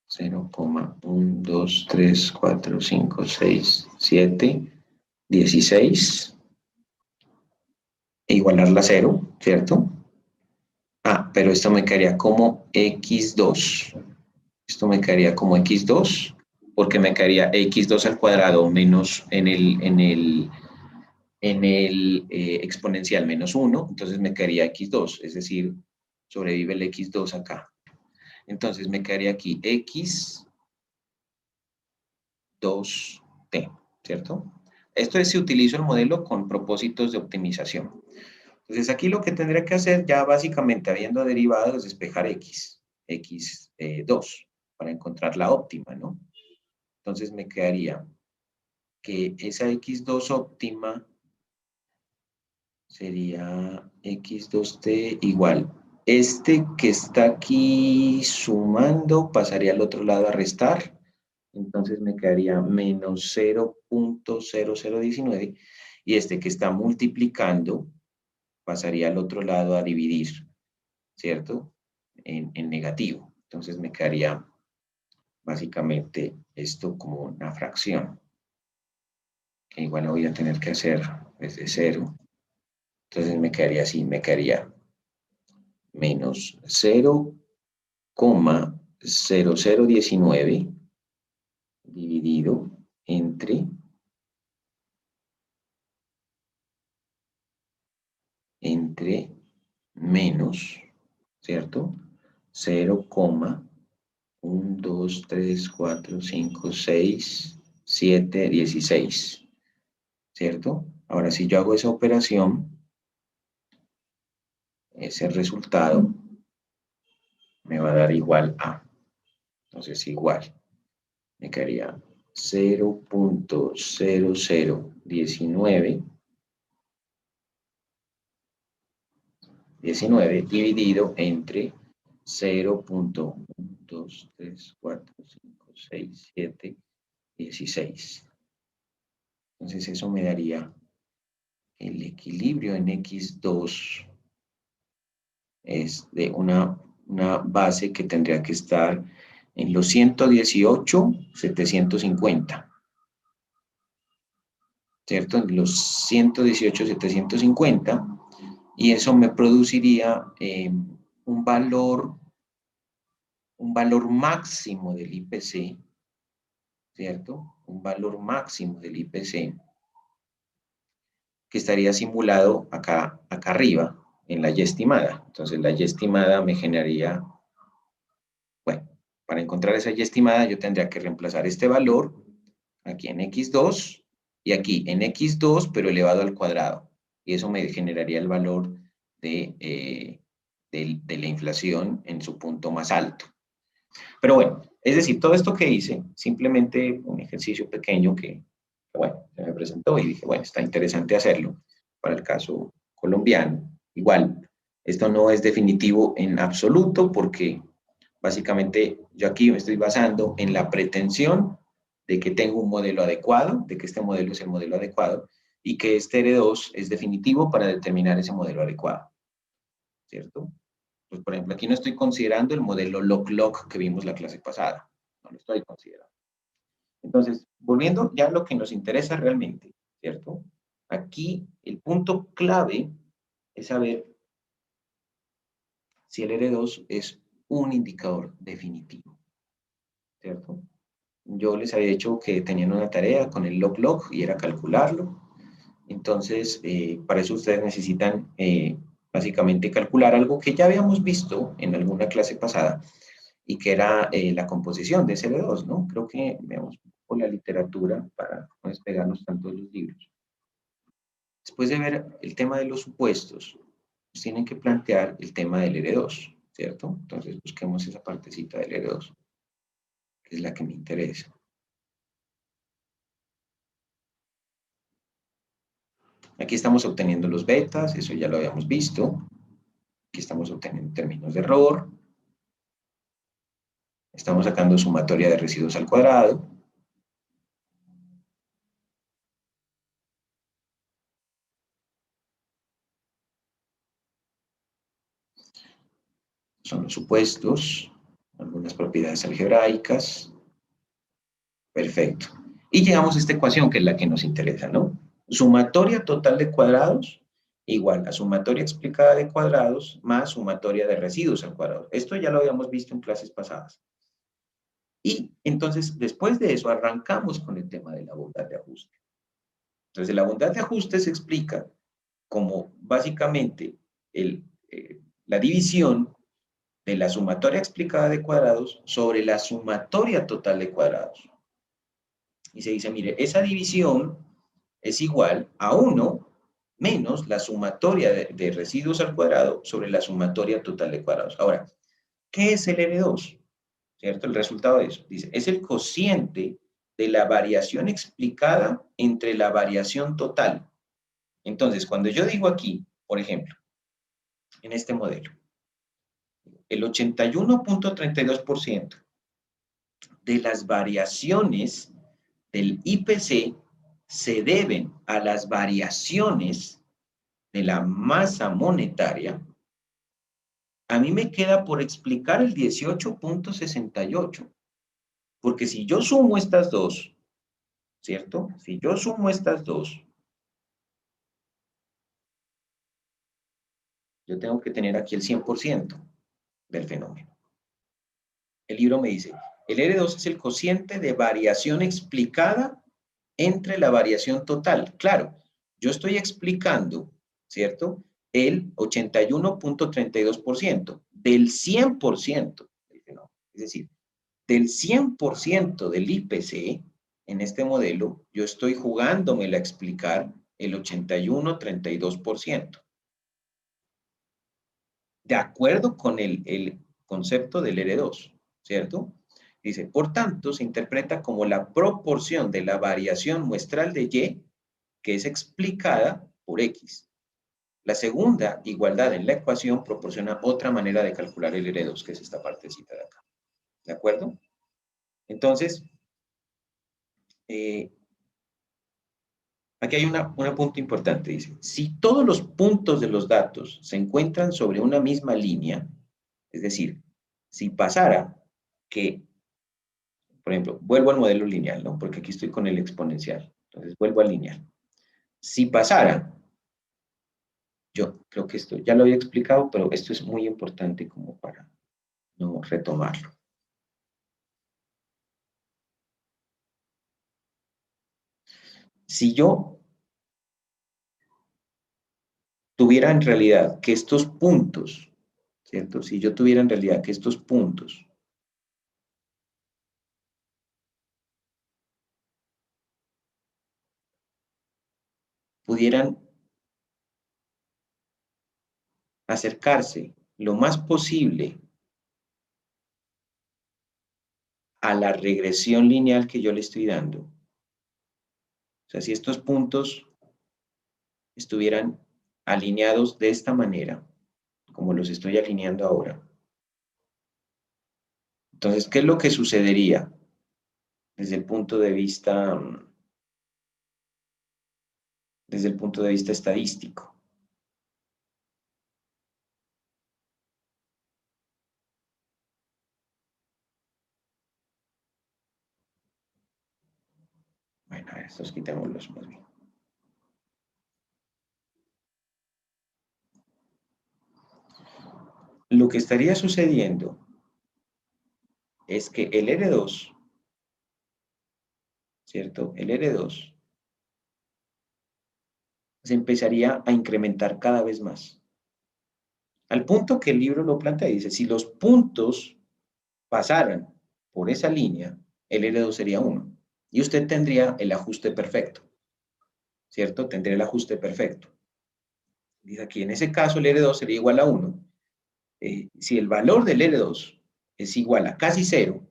0,1, 2, 3, 4, 5, 6, 7, 16. E igualarla a 0, ¿cierto? Ah, pero esto me quedaría como x2. Esto me quedaría como x2, porque me quedaría x2 al cuadrado menos en el exponencial menos 1, entonces me quedaría x2, es decir, sobrevive el x2 acá. Entonces me quedaría aquí x2t, ¿cierto? Esto es si utilizo el modelo con propósitos de optimización. Entonces aquí lo que tendría que hacer ya básicamente habiendo derivado es despejar x2 para encontrar la óptima, ¿no? Entonces me quedaría que esa x2 óptima sería x2t igual. Este que está aquí sumando pasaría al otro lado a restar. Entonces me quedaría menos 0,0019. Y este que está multiplicando pasaría al otro lado a dividir, ¿cierto? En negativo. Entonces me quedaría básicamente esto como una fracción. Que igual lo voy a tener que hacer desde 0. Entonces me quedaría así, me quedaría menos 0,0019 dividido entre menos, ¿cierto? 0,1, 2, 3, 4, 5, 6, 7, 16, ¿cierto? Ahora, si yo hago esa operación, ese resultado me va a dar igual a, entonces igual, me quedaría 0,0019 dividido entre 0,1, 2, 3, 4, 5, 6, 7, 16. Entonces eso me daría el equilibrio en x2 es de una base que tendría que estar en los 118,750. ¿Cierto? En los 118,750. Y eso me produciría un valor máximo del IPC, ¿cierto? Un valor máximo del IPC que estaría simulado acá arriba, en la Y estimada. Entonces la Y estimada me generaría, bueno, para encontrar esa Y estimada yo tendría que reemplazar este valor aquí en x2 y aquí en x2, pero elevado al cuadrado. Y eso me generaría el valor de la inflación en su punto más alto. Pero bueno, es decir, todo esto que hice, simplemente un ejercicio pequeño que bueno, se me presentó y dije, bueno, está interesante hacerlo para el caso colombiano. Igual, esto no es definitivo en absoluto porque básicamente yo aquí me estoy basando en la pretensión de que tengo un modelo adecuado, de que este modelo es el modelo adecuado y que este R2 es definitivo para determinar ese modelo adecuado, ¿cierto? Pues, por ejemplo, aquí no estoy considerando el modelo log-log que vimos la clase pasada. No lo estoy considerando. Entonces, volviendo ya a lo que nos interesa realmente, ¿cierto? Aquí el punto clave es saber si el R2 es un indicador definitivo, ¿cierto? Yo les había dicho que tenían una tarea con el log-log y era calcularlo. Entonces, para eso ustedes necesitan básicamente calcular algo que ya habíamos visto en alguna clase pasada y que era la composición de ese R2, ¿no? Creo que veamos por la literatura para no despegarnos tanto de los libros. Después de ver el tema de los supuestos, pues tienen que plantear el tema del R2, ¿cierto? Entonces busquemos esa partecita del R2, que es la que me interesa. Aquí estamos obteniendo los betas, eso ya lo habíamos visto. Aquí estamos obteniendo términos de error. Estamos sacando sumatoria de residuos al cuadrado. Son los supuestos, algunas propiedades algebraicas. Perfecto. Y llegamos a esta ecuación que es la que nos interesa, ¿no? Sumatoria total de cuadrados igual a sumatoria explicada de cuadrados más sumatoria de residuos al cuadrado. Esto ya lo habíamos visto en clases pasadas. Y entonces, después de eso, arrancamos con el tema de la bondad de ajuste. Entonces, la bondad de ajuste se explica como básicamente la división de la sumatoria explicada de cuadrados sobre la sumatoria total de cuadrados. Y se dice, mire, esa división es igual a 1 menos la sumatoria de residuos al cuadrado sobre la sumatoria total de cuadrados. Ahora, ¿qué es el R2? ¿Cierto? El resultado de eso. Dice, es el cociente de la variación explicada entre la variación total. Entonces, cuando yo digo aquí, por ejemplo, en este modelo, el 81.32% de las variaciones del IPC se deben a las variaciones de la masa monetaria, a mí me queda por explicar el 18.68, porque si yo sumo estas dos, ¿cierto? Si yo sumo estas dos, yo tengo que tener aquí el 100% del fenómeno. El libro me dice, el R2 es el cociente de variación explicada entre la variación total. Claro, yo estoy explicando, ¿cierto? El 81.32% del 100% del fenómeno. Es decir, del 100% del IPC, en este modelo, yo estoy jugándomela a explicar el 81.32%. De acuerdo con el concepto del R2, ¿cierto? Dice, por tanto, se interpreta como la proporción de la variación muestral de Y, que es explicada por X. La segunda igualdad en la ecuación proporciona otra manera de calcular el R2, que es esta partecita de acá. ¿De acuerdo? Entonces, aquí hay un punto importante, dice, si todos los puntos de los datos se encuentran sobre una misma línea, es decir, si pasara que, por ejemplo, vuelvo al modelo lineal, ¿no? Porque aquí estoy con el exponencial, entonces vuelvo al lineal. Si pasara, yo creo que esto ya lo había explicado, pero esto es muy importante como para no retomarlo. Si yo tuviera en realidad que estos puntos, ¿cierto? Si yo tuviera en realidad que estos puntos pudieran acercarse lo más posible a la regresión lineal que yo le estoy dando. O sea, si estos puntos estuvieran alineados de esta manera, como los estoy alineando ahora. Entonces, ¿qué es lo que sucedería desde el punto de vista, estadístico? Bueno, a ver, estos quitémoslos más bien. Lo que estaría sucediendo es que el R2, ¿cierto? El R2 se empezaría a incrementar cada vez más. Al punto que el libro lo plantea, dice, si los puntos pasaran por esa línea, el R2 sería 1. Y usted tendría el ajuste perfecto, ¿cierto? Tendría el ajuste perfecto. Dice aquí, en ese caso el R2 sería igual a 1. Si el valor del R2 es igual a casi 0,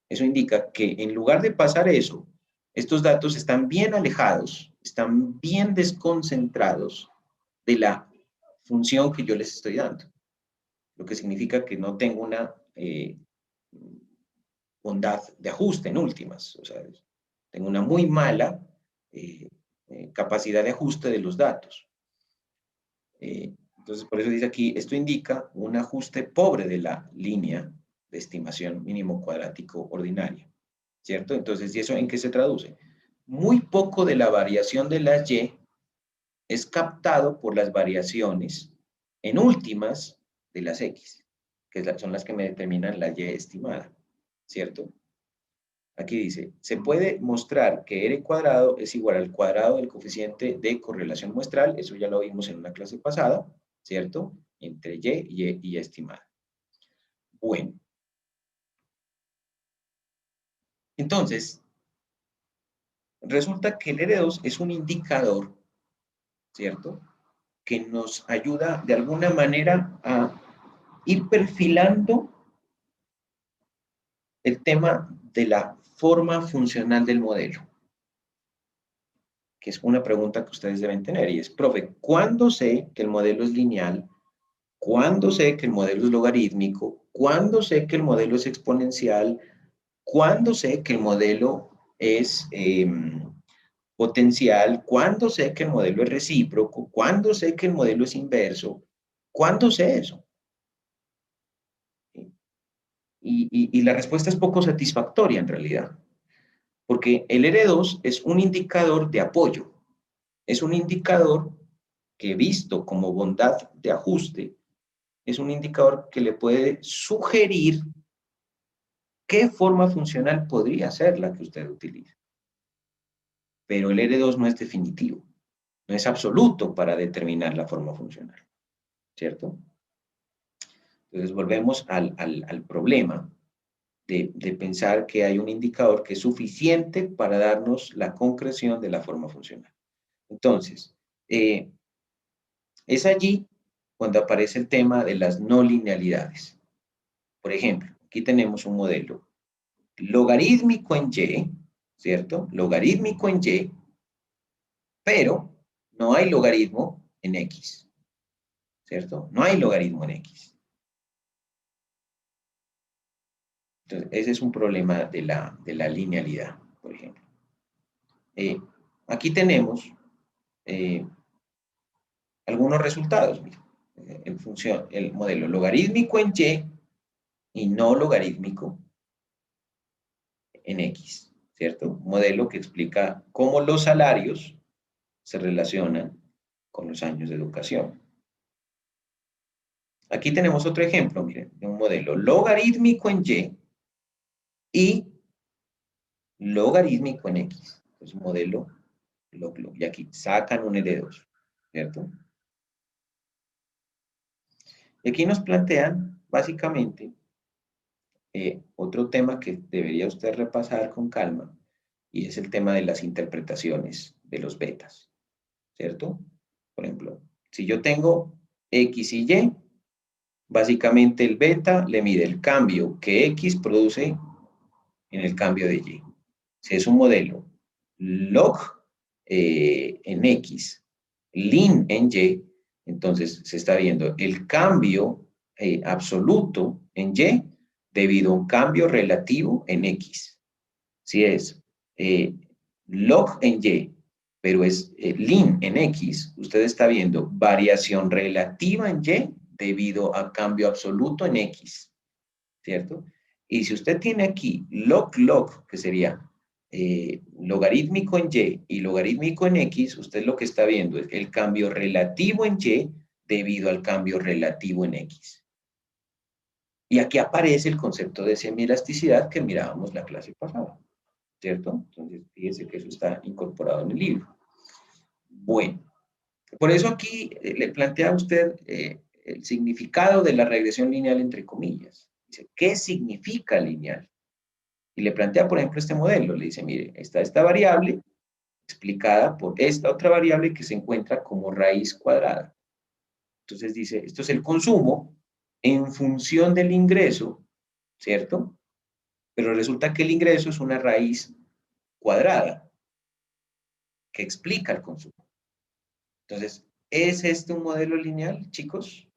eso indica que en lugar de pasar eso, estos datos están bien alejados, están bien desconcentrados de la función que yo les estoy dando. Lo que significa que no tengo una bondad de ajuste en últimas. O sea, tengo una muy mala capacidad de ajuste de los datos. Entonces, por eso dice aquí, esto indica un ajuste pobre de la línea de estimación mínimo cuadrático ordinaria, ¿cierto? Entonces, ¿y eso en qué se traduce? Muy poco de la variación de las Y es captado por las variaciones en últimas de las X, que son las que me determinan la Y estimada, ¿cierto? Aquí dice, se puede mostrar que R cuadrado es igual al cuadrado del coeficiente de correlación muestral, eso ya lo vimos en una clase pasada, ¿cierto? Entre y estimada. Bueno. Entonces, resulta que el R2 es un indicador, ¿cierto? Que nos ayuda de alguna manera a ir perfilando el tema de la forma funcional del modelo, que es una pregunta que ustedes deben tener, y es, profe, ¿cuándo sé que el modelo es lineal? ¿Cuándo sé que el modelo es logarítmico? ¿Cuándo sé que el modelo es exponencial? ¿Cuándo sé que el modelo es potencial? ¿Cuándo sé que el modelo es recíproco? ¿Cuándo sé que el modelo es inverso? ¿Cuándo sé eso? Y la respuesta es poco satisfactoria en realidad, porque el R2 es un indicador de apoyo, es un indicador que visto como bondad de ajuste, es un indicador que le puede sugerir qué forma funcional podría ser la que usted utilice. Pero el R2 no es definitivo, no es absoluto para determinar la forma funcional, ¿cierto? Entonces volvemos al problema de pensar que hay un indicador que es suficiente para darnos la concreción de la forma funcional. Entonces, es allí cuando aparece el tema de las no linealidades. Por ejemplo, aquí tenemos un modelo logarítmico en Y, ¿cierto? Logarítmico en Y, pero no hay logaritmo en X, ¿cierto? No hay logaritmo en X. Entonces, ese es un problema de la linealidad, por ejemplo. Aquí tenemos algunos resultados. Mira, el modelo logarítmico en y no logarítmico en X, ¿cierto? Un modelo que explica cómo los salarios se relacionan con los años de educación. Aquí tenemos otro ejemplo, miren, de un modelo logarítmico en y logarítmico en X. Es un modelo log. Y aquí sacan un L2, ¿cierto? Y aquí nos plantean, básicamente, otro tema que debería usted repasar con calma, y es el tema de las interpretaciones de los betas, ¿cierto? Por ejemplo, si yo tengo X y Y, básicamente el beta le mide el cambio que X produce en el cambio de Y. Si es un modelo log en X, lin en Y, entonces se está viendo el cambio absoluto en Y debido a un cambio relativo en X. Si es log en Y, pero es lin en X, usted está viendo variación relativa en Y debido a cambio absoluto en X, ¿cierto? Y si usted tiene aquí log, que sería logarítmico en Y y logarítmico en X, usted lo que está viendo es el cambio relativo en Y debido al cambio relativo en X. Y aquí aparece el concepto de semielasticidad que mirábamos la clase pasada, ¿cierto? Entonces, fíjese que eso está incorporado en el libro. Bueno, por eso aquí le plantea a usted el significado de la regresión lineal entre comillas. Dice, ¿qué significa lineal? Y le plantea, por ejemplo, este modelo. Le dice, mire, está esta variable explicada por esta otra variable que se encuentra como raíz cuadrada. Entonces dice, esto es el consumo en función del ingreso, ¿cierto? Pero resulta que el ingreso es una raíz cuadrada que explica el consumo. Entonces, ¿es este un modelo lineal, chicos?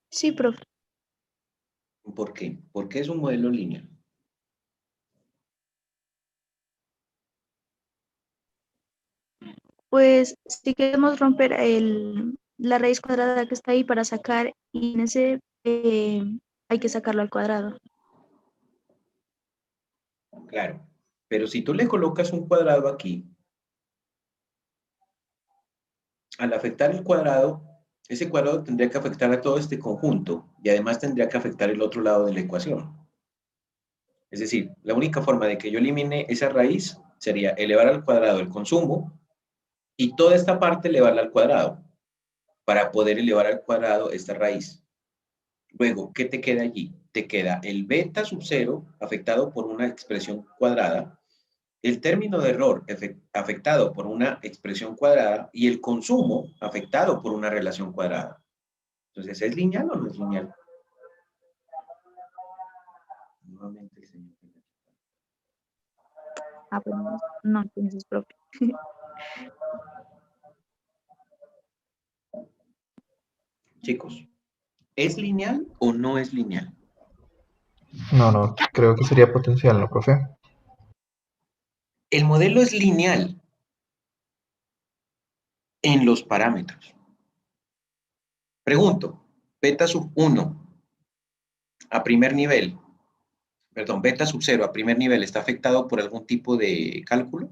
Sí, profe. ¿Por qué? ¿Por qué es un modelo lineal? Pues si queremos romper la raíz cuadrada que está ahí para sacar, y en ese hay que sacarlo al cuadrado. Claro, pero si tú le colocas un cuadrado aquí, al afectar el cuadrado, ese cuadrado tendría que afectar a todo este conjunto y además tendría que afectar el otro lado de la ecuación. Es decir, la única forma de que yo elimine esa raíz sería elevar al cuadrado el consumo y toda esta parte elevarla al cuadrado para poder elevar al cuadrado esta raíz. Luego, ¿qué te queda allí? Te queda el beta sub 0 afectado por una expresión cuadrada, el término de error afectado por una expresión cuadrada y el consumo afectado por una relación cuadrada. Entonces, ¿es lineal o no es lineal? Nuevamente el señor. Ah, pues no, no, entonces, profe. Chicos, ¿es lineal o no es lineal? No, no, creo que sería potencial, ¿no, profe? El modelo es lineal en los parámetros. Pregunto, beta sub 1 a primer nivel, perdón, beta sub 0 a primer nivel, ¿está afectado por algún tipo de cálculo?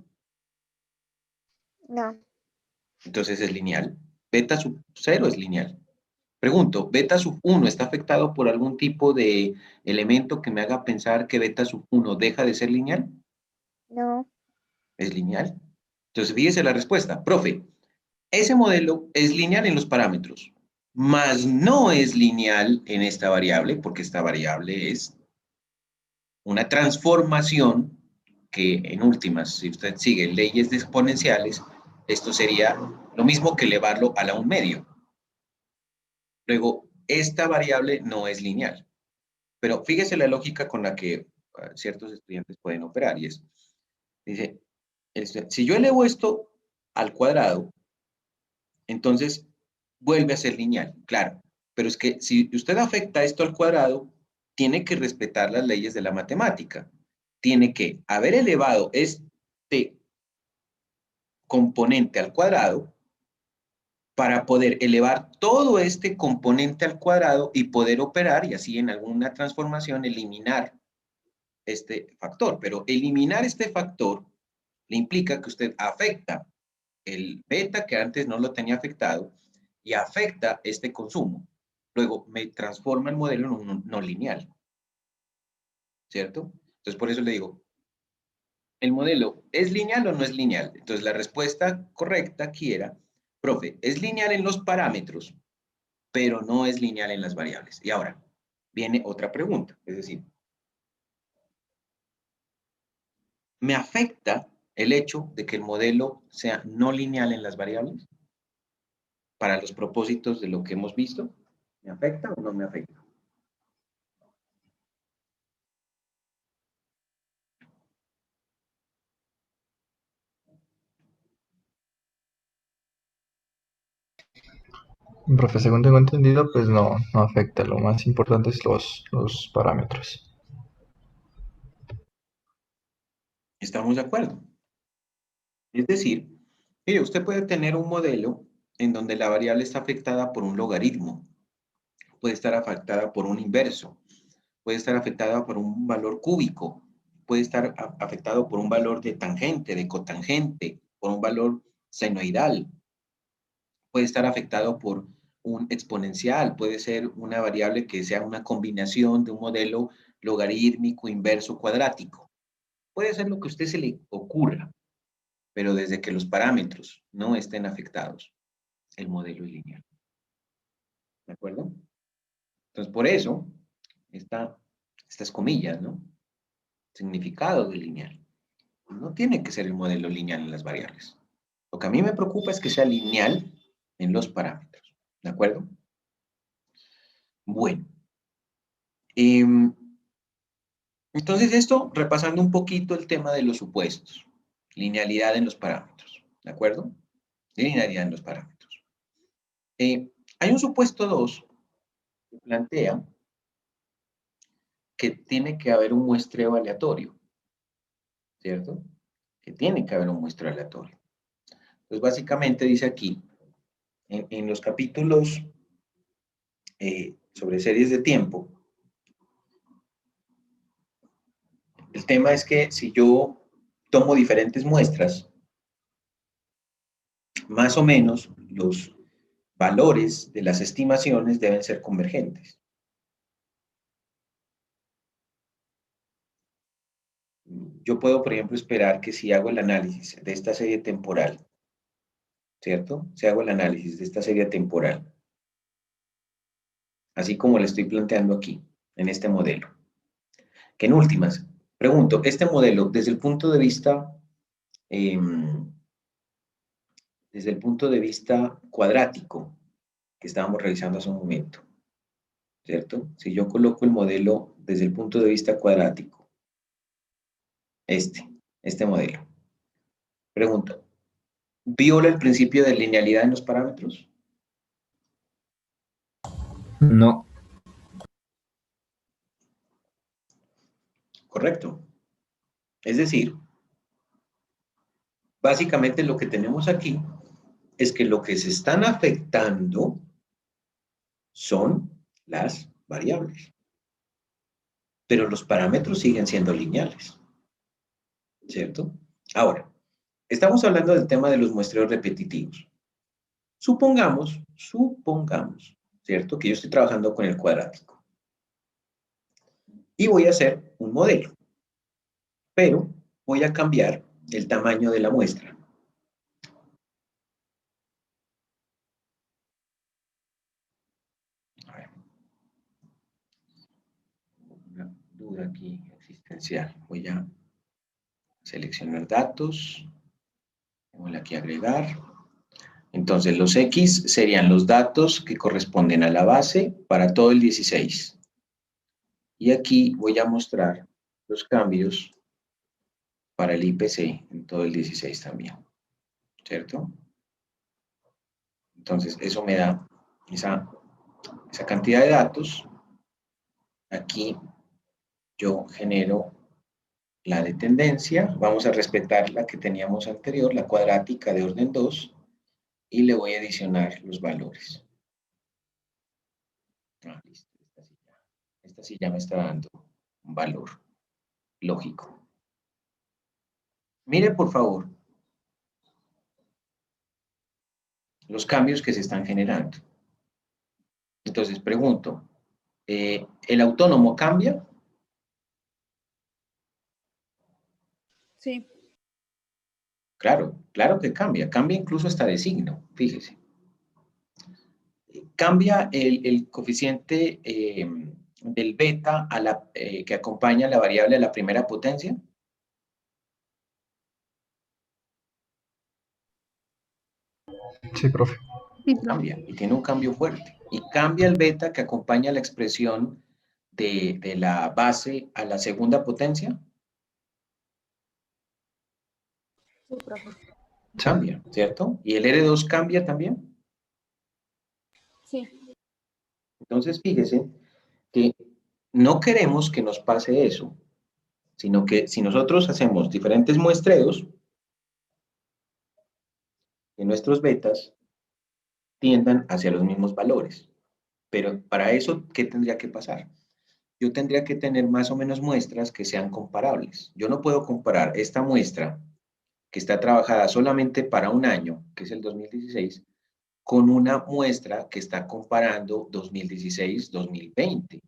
No, Entonces es lineal. Beta sub 0 es lineal. Pregunto, ¿beta sub 1 está afectado por algún tipo de elemento que me haga pensar que beta sub 1 deja de ser lineal? no, Es lineal. Entonces, fíjese la respuesta. Profe, ese modelo es lineal en los parámetros, mas no es lineal en esta variable, porque esta variable es una transformación que en últimas, si usted sigue leyes de exponenciales, esto sería lo mismo que elevarlo a la 1 medio. Luego, esta variable no es lineal. Pero fíjese la lógica con la que ciertos estudiantes pueden operar, y es, dice, si yo elevo esto al cuadrado, entonces vuelve a ser lineal, claro. Pero es que si usted afecta esto al cuadrado, tiene que respetar las leyes de la matemática. Tiene que haber elevado este componente al cuadrado para poder elevar todo este componente al cuadrado y poder operar y así en alguna transformación eliminar este factor. Pero eliminar este factor le implica que usted afecta el beta que antes no lo tenía afectado y afecta este consumo. Luego me transforma el modelo en un no lineal, ¿cierto? Entonces por eso le digo, ¿el modelo es lineal o no es lineal? Entonces la respuesta correcta aquí era, profe, es lineal en los parámetros, pero no es lineal en las variables. Y ahora viene otra pregunta, es decir, ¿me afecta el hecho de que el modelo sea no lineal en las variables? Para los propósitos de lo que hemos visto, ¿me afecta o no me afecta? Profe, según tengo entendido, pues no, no afecta. Lo más importante es los parámetros. ¿Estamos de acuerdo? Es decir, mire, usted puede tener un modelo en donde la variable está afectada por un logaritmo, puede estar afectada por un inverso, puede estar afectada por un valor cúbico, puede estar afectado por un valor de tangente, de cotangente, por un valor senoidal, puede estar afectado por un exponencial, puede ser una variable que sea una combinación de un modelo logarítmico, inverso, cuadrático. Puede ser lo que a usted se le ocurra, pero desde que los parámetros no estén afectados, el modelo es lineal. ¿De acuerdo? Entonces, por eso, estas comillas, ¿no? Significado de lineal. No tiene que ser el modelo lineal en las variables. Lo que a mí me preocupa es que sea lineal en los parámetros. ¿De acuerdo? Bueno. Entonces, esto repasando un poquito el tema de los supuestos. Linealidad en los parámetros. ¿De acuerdo? Linealidad en los parámetros. Hay un supuesto 2 que plantea que tiene que haber un muestreo aleatorio. ¿Cierto? Que tiene que haber un muestreo aleatorio. Entonces, básicamente dice aquí, en los capítulos sobre series de tiempo, el tema es que si yo tomo diferentes muestras, más o menos los valores de las estimaciones deben ser convergentes. Yo puedo, por ejemplo, esperar que si hago el análisis de esta serie temporal, ¿cierto? Si hago el análisis de esta serie temporal, así como le estoy planteando aquí, en este modelo, que en últimas, pregunto, este modelo, desde el punto de vista cuadrático que estábamos revisando hace un momento, ¿cierto? Si yo coloco el modelo desde el punto de vista cuadrático, este modelo, pregunto, ¿viola el principio de linealidad en los parámetros? No. Correcto. Es decir, básicamente lo que tenemos aquí es que lo que se están afectando son las variables, pero los parámetros siguen siendo lineales, ¿cierto? Ahora, estamos hablando del tema de los muestreos repetitivos. Supongamos, ¿cierto? Que yo estoy trabajando con el cuadrático y voy a hacer un modelo, pero voy a cambiar el tamaño de la muestra. A ver. Una duda aquí existencial. Voy a seleccionar datos. Voy aquí a agregar. Entonces, los X serían los datos que corresponden a la base para todo el 16. Y aquí voy a mostrar los cambios para el IPC en todo el 16 también. ¿Cierto? Entonces, eso me da esa cantidad de datos. Aquí yo genero la de tendencia. Vamos a respetar la que teníamos anterior, la cuadrática de orden 2, y le voy a adicionar los valores. Listo. Esta sí ya me está dando un valor lógico. Mire, por favor, los cambios que se están generando. Entonces, pregunto, ¿el autónomo cambia? Sí. Claro, claro que cambia. Cambia incluso hasta de signo, fíjese. Cambia el coeficiente del beta que acompaña la variable a la primera potencia. Sí, profe. Sí, profe. Cambia, y tiene un cambio fuerte. Y cambia el beta que acompaña la expresión de la base a la segunda potencia. Sí, profe. Cambia, ¿cierto? ¿Y el R2 cambia también? Sí. Entonces, fíjese que no queremos que nos pase eso, sino que si nosotros hacemos diferentes muestreos, que nuestros betas tiendan hacia los mismos valores. Pero para eso, ¿qué tendría que pasar? yo tendría que tener más o menos muestras que sean comparables. Yo no puedo comparar esta muestra que está trabajada solamente para un año, que es el 2016, con una muestra que está comparando 2016-2020.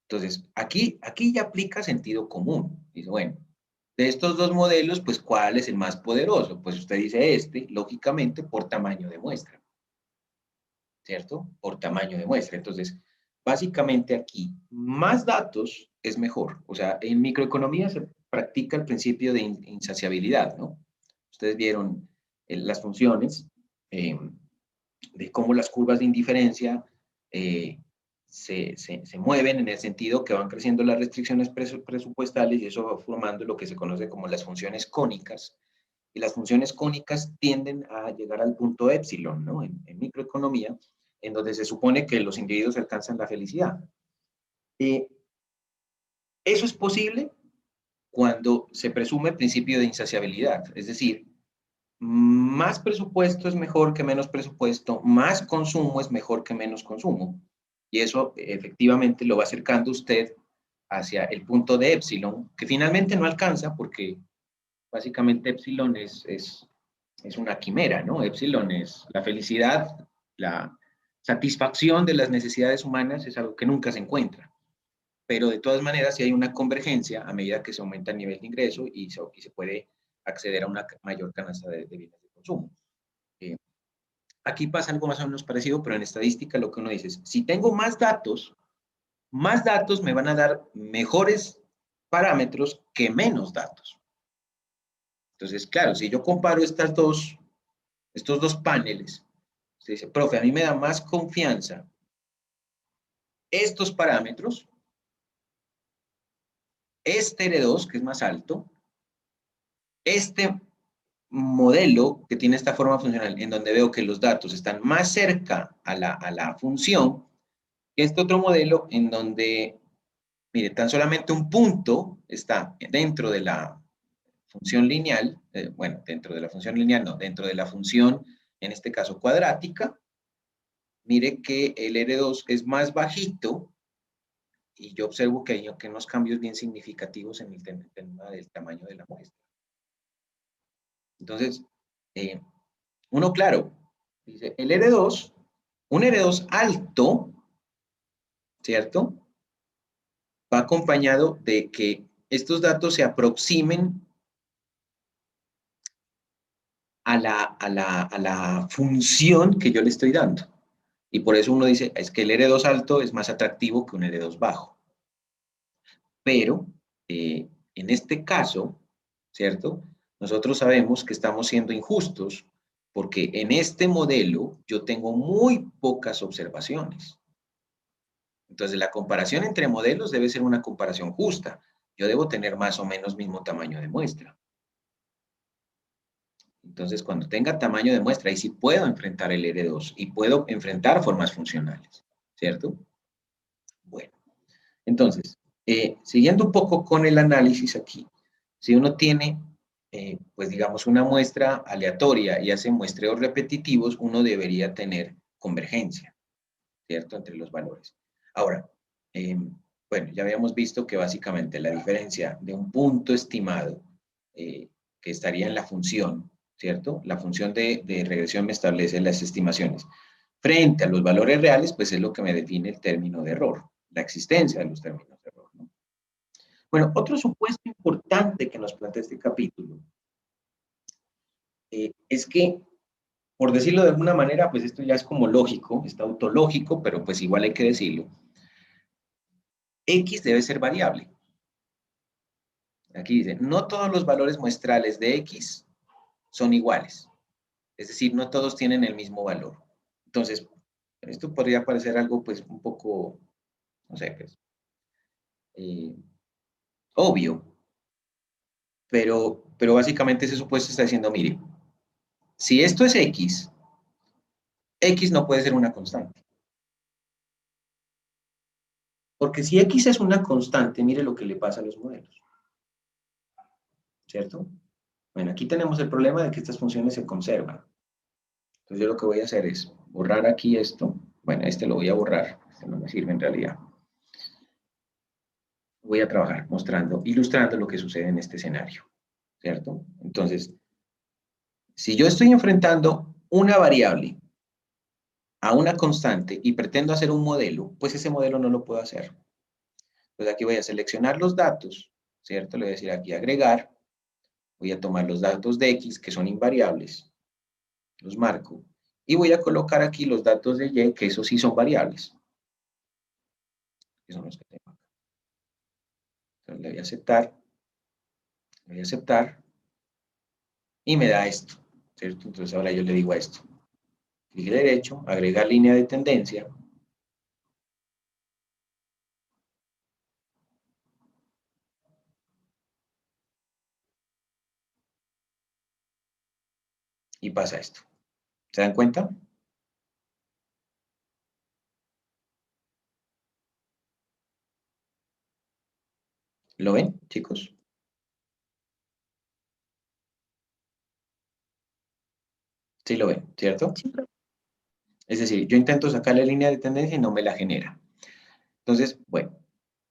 Entonces, aquí ya aplica sentido común. Dice, bueno, de estos dos modelos, pues, ¿cuál es el más poderoso? Pues usted dice este, lógicamente, por tamaño de muestra, ¿cierto? Por tamaño de muestra. Entonces, básicamente aquí, más datos es mejor. O sea, en microeconomía se practica el principio de insaciabilidad, ¿no? Ustedes vieron las funciones de cómo las curvas de indiferencia se mueven en el sentido que van creciendo las restricciones presupuestales y eso va formando lo que se conoce como las funciones cónicas. Y las funciones cónicas tienden a llegar al punto épsilon, ¿no? En microeconomía, en donde se supone que los individuos alcanzan la felicidad. Eso es posible cuando se presume el principio de insaciabilidad, es decir, más presupuesto es mejor que menos presupuesto, más consumo es mejor que menos consumo. Y eso efectivamente lo va acercando usted hacia el punto de épsilon, que finalmente no alcanza porque básicamente épsilon es una quimera, ¿no? Épsilon es la felicidad, la satisfacción de las necesidades humanas es algo que nunca se encuentra. Pero de todas maneras, sí hay una convergencia a medida que se aumenta el nivel de ingreso y se puede acceder a una mayor canasta de bienes de consumo. Aquí pasa algo más o menos parecido, pero en estadística lo que uno dice es, si tengo más datos me van a dar mejores parámetros que menos datos. Entonces, claro, si yo comparo estos dos paneles, se dice, profe, a mí me da más confianza estos parámetros, este R2, que es más alto, este modelo que tiene esta forma funcional, en donde veo que los datos están más cerca a la función, que este otro modelo en donde, mire, tan solamente un punto está dentro de la función lineal, bueno, dentro de la función lineal no, dentro de la función, en este caso cuadrática, mire que el R2 es más bajito y yo observo que hay unos cambios bien significativos en el tema del tamaño de la muestra. Entonces, uno claro, dice, el R2, un R2 alto, ¿cierto? Va acompañado de que estos datos se aproximen a la función que yo le estoy dando. Y por eso uno dice, es que el R2 alto es más atractivo que un R2 bajo. Pero, en este caso, ¿cierto? Nosotros sabemos que estamos siendo injustos porque en este modelo yo tengo muy pocas observaciones. Entonces, la comparación entre modelos debe ser una comparación justa. Yo debo tener más o menos mismo tamaño de muestra. Entonces, cuando tenga tamaño de muestra, ahí sí puedo enfrentar el R2 y puedo enfrentar formas funcionales, ¿cierto? Bueno, entonces, siguiendo un poco con el análisis aquí, si uno tiene, pues digamos, una muestra aleatoria y hace muestreos repetitivos, uno debería tener convergencia, ¿cierto? Entre los valores. Ahora, bueno, ya habíamos visto que básicamente la diferencia de un punto estimado que estaría en la función, ¿cierto? La función de regresión me establece las estimaciones. Frente a los valores reales, pues es lo que me define el término de error, la existencia de los términos de error, ¿no? Bueno, otro supuesto importante que nos plantea este capítulo es que, por decirlo de alguna manera, pues esto ya es como lógico, está autológico, pero pues igual hay que decirlo. X debe ser variable. Aquí dice, no todos los valores muestrales de X son iguales. Es decir, no todos tienen el mismo valor. Entonces, esto podría parecer algo pues un poco, no sé, pues, obvio. Pero básicamente ese supuesto está diciendo, mire, si esto es X, X no puede ser una constante. Porque si X es una constante, mire lo que le pasa a los modelos. ¿Cierto? Bueno, aquí tenemos el problema de que estas funciones se conservan. Entonces yo lo que voy a hacer es borrar aquí esto. Bueno, este lo voy a borrar. Este no me sirve en realidad. voy a trabajar mostrando, ilustrando lo que sucede en este escenario, ¿cierto? Entonces, si yo estoy enfrentando una variable a una constante y pretendo hacer un modelo, pues ese modelo no lo puedo hacer. Entonces aquí voy a seleccionar los datos, ¿cierto? Le voy a decir aquí agregar, voy a tomar los datos de X, que son invariables, los marco, y voy a colocar aquí los datos de Y, que esos sí son variables, que son los que tengo acá. Entonces le voy a aceptar, y me da esto, ¿cierto? Entonces ahora yo le digo a esto, clic derecho, agregar línea de tendencia, y pasa esto. ¿Se dan cuenta? ¿Lo ven, chicos? Sí lo ven, ¿cierto? Sí, profe. Es decir, yo intento sacar la línea de tendencia y no me la genera. Entonces, bueno,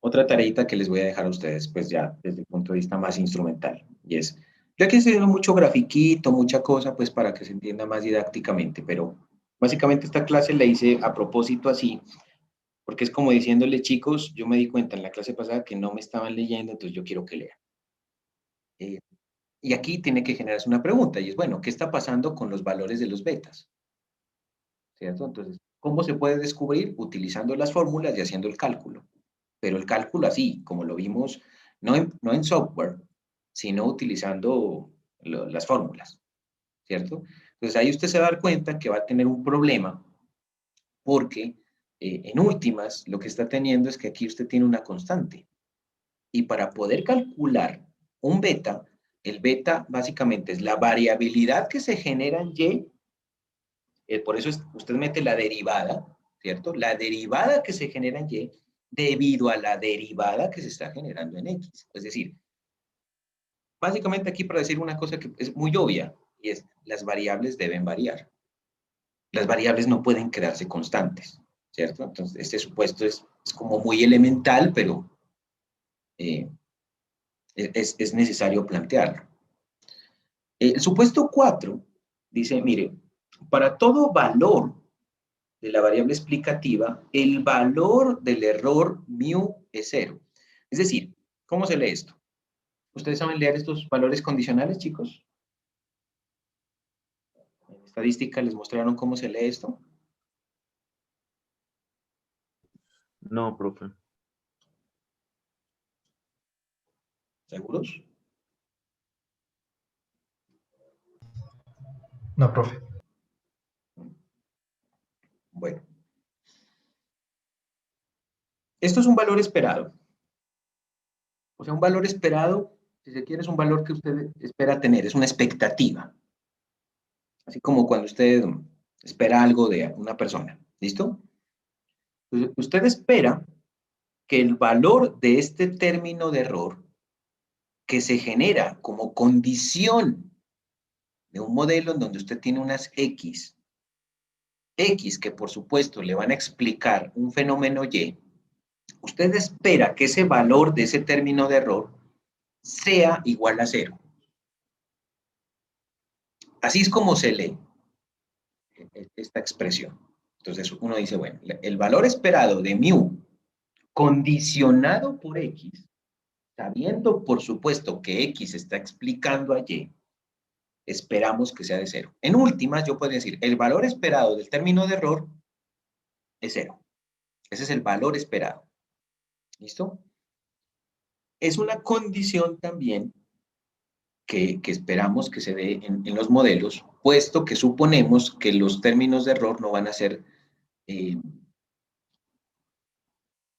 otra tareita que les voy a dejar a ustedes, pues ya desde el punto de vista más instrumental, y es, yo aquí estoy haciendo mucho grafiquito, mucha cosa, pues para que se entienda más didácticamente, pero básicamente esta clase la hice a propósito así, porque es como diciéndole, chicos, yo me di cuenta en la clase pasada que no me estaban leyendo, entonces yo quiero que lean. Eh, y aquí tiene que generarse una pregunta, y es, bueno, ¿qué está pasando con los valores de los betas? ¿Cierto? Entonces, ¿cómo se puede descubrir? Utilizando las fórmulas y haciendo el cálculo. Pero el cálculo así, como lo vimos, no en software, sino utilizando las fórmulas, ¿cierto? Entonces ahí usted se va a dar cuenta que va a tener un problema porque en últimas lo que está teniendo es que aquí usted tiene una constante. Y para poder calcular un beta, el beta básicamente es la variabilidad que se genera en Y, por eso usted mete la derivada, ¿cierto? La derivada que se genera en Y debido a la derivada que se está generando en X. Es decir, básicamente aquí para decir una cosa que es muy obvia, y es las variables deben variar. Las variables no pueden quedarse constantes, ¿cierto? Entonces, este supuesto es como muy elemental, pero eh, es necesario plantearlo. El supuesto 4 dice, mire, para todo valor de la variable explicativa, el valor del error mu es 0. Es decir, ¿cómo se lee esto? ¿Ustedes saben leer estos valores condicionales, chicos? En estadística les mostraron cómo se lee esto. No, profe. ¿Seguros? No, profe. Bueno. Esto es un valor esperado. O sea, un valor esperado, si se quiere, es un valor que usted espera tener, es una expectativa. Así como cuando usted espera algo de una persona. ¿Listo? Entonces, usted espera que el valor de este término de error que se genera como condición de un modelo en donde usted tiene unas X que por supuesto le van a explicar un fenómeno Y, usted espera que ese valor de ese término de error sea igual a 0. Así es como se lee esta expresión. Entonces uno dice, bueno, el valor esperado de mu condicionado por X, sabiendo por supuesto que X está explicando a Y, esperamos que sea de 0. En últimas, yo puedo decir, el valor esperado del término de error es 0. Ese es el valor esperado. ¿Listo? Es una condición también que esperamos que se dé en los modelos, puesto que suponemos que los términos de error no van a ser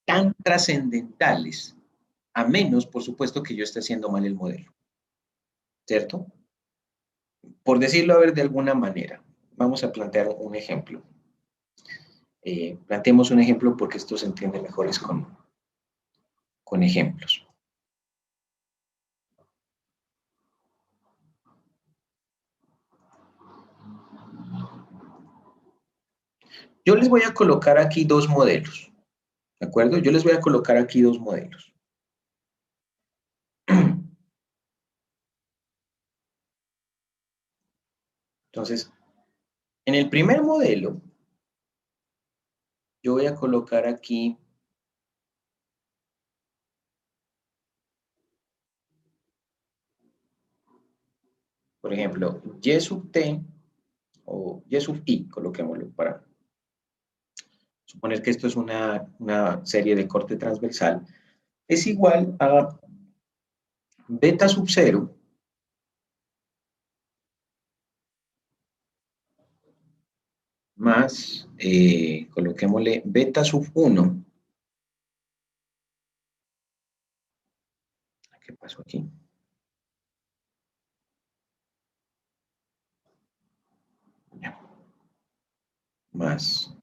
tan trascendentales, a menos, por supuesto, que yo esté haciendo mal el modelo. ¿Cierto? Por decirlo a ver de alguna manera, vamos a plantear un ejemplo. Planteemos un ejemplo porque esto se entiende mejor es con ejemplos. Yo les voy a colocar aquí dos modelos, ¿de acuerdo? Yo les voy a colocar aquí dos modelos. Entonces, en el primer modelo, yo voy a colocar aquí por ejemplo, y sub t o y sub i, coloquémoslo para suponer que esto es una serie de corte transversal, es igual a beta sub 0 más, coloquémosle beta sub 1. ¿Qué pasó aquí? Ya. Más.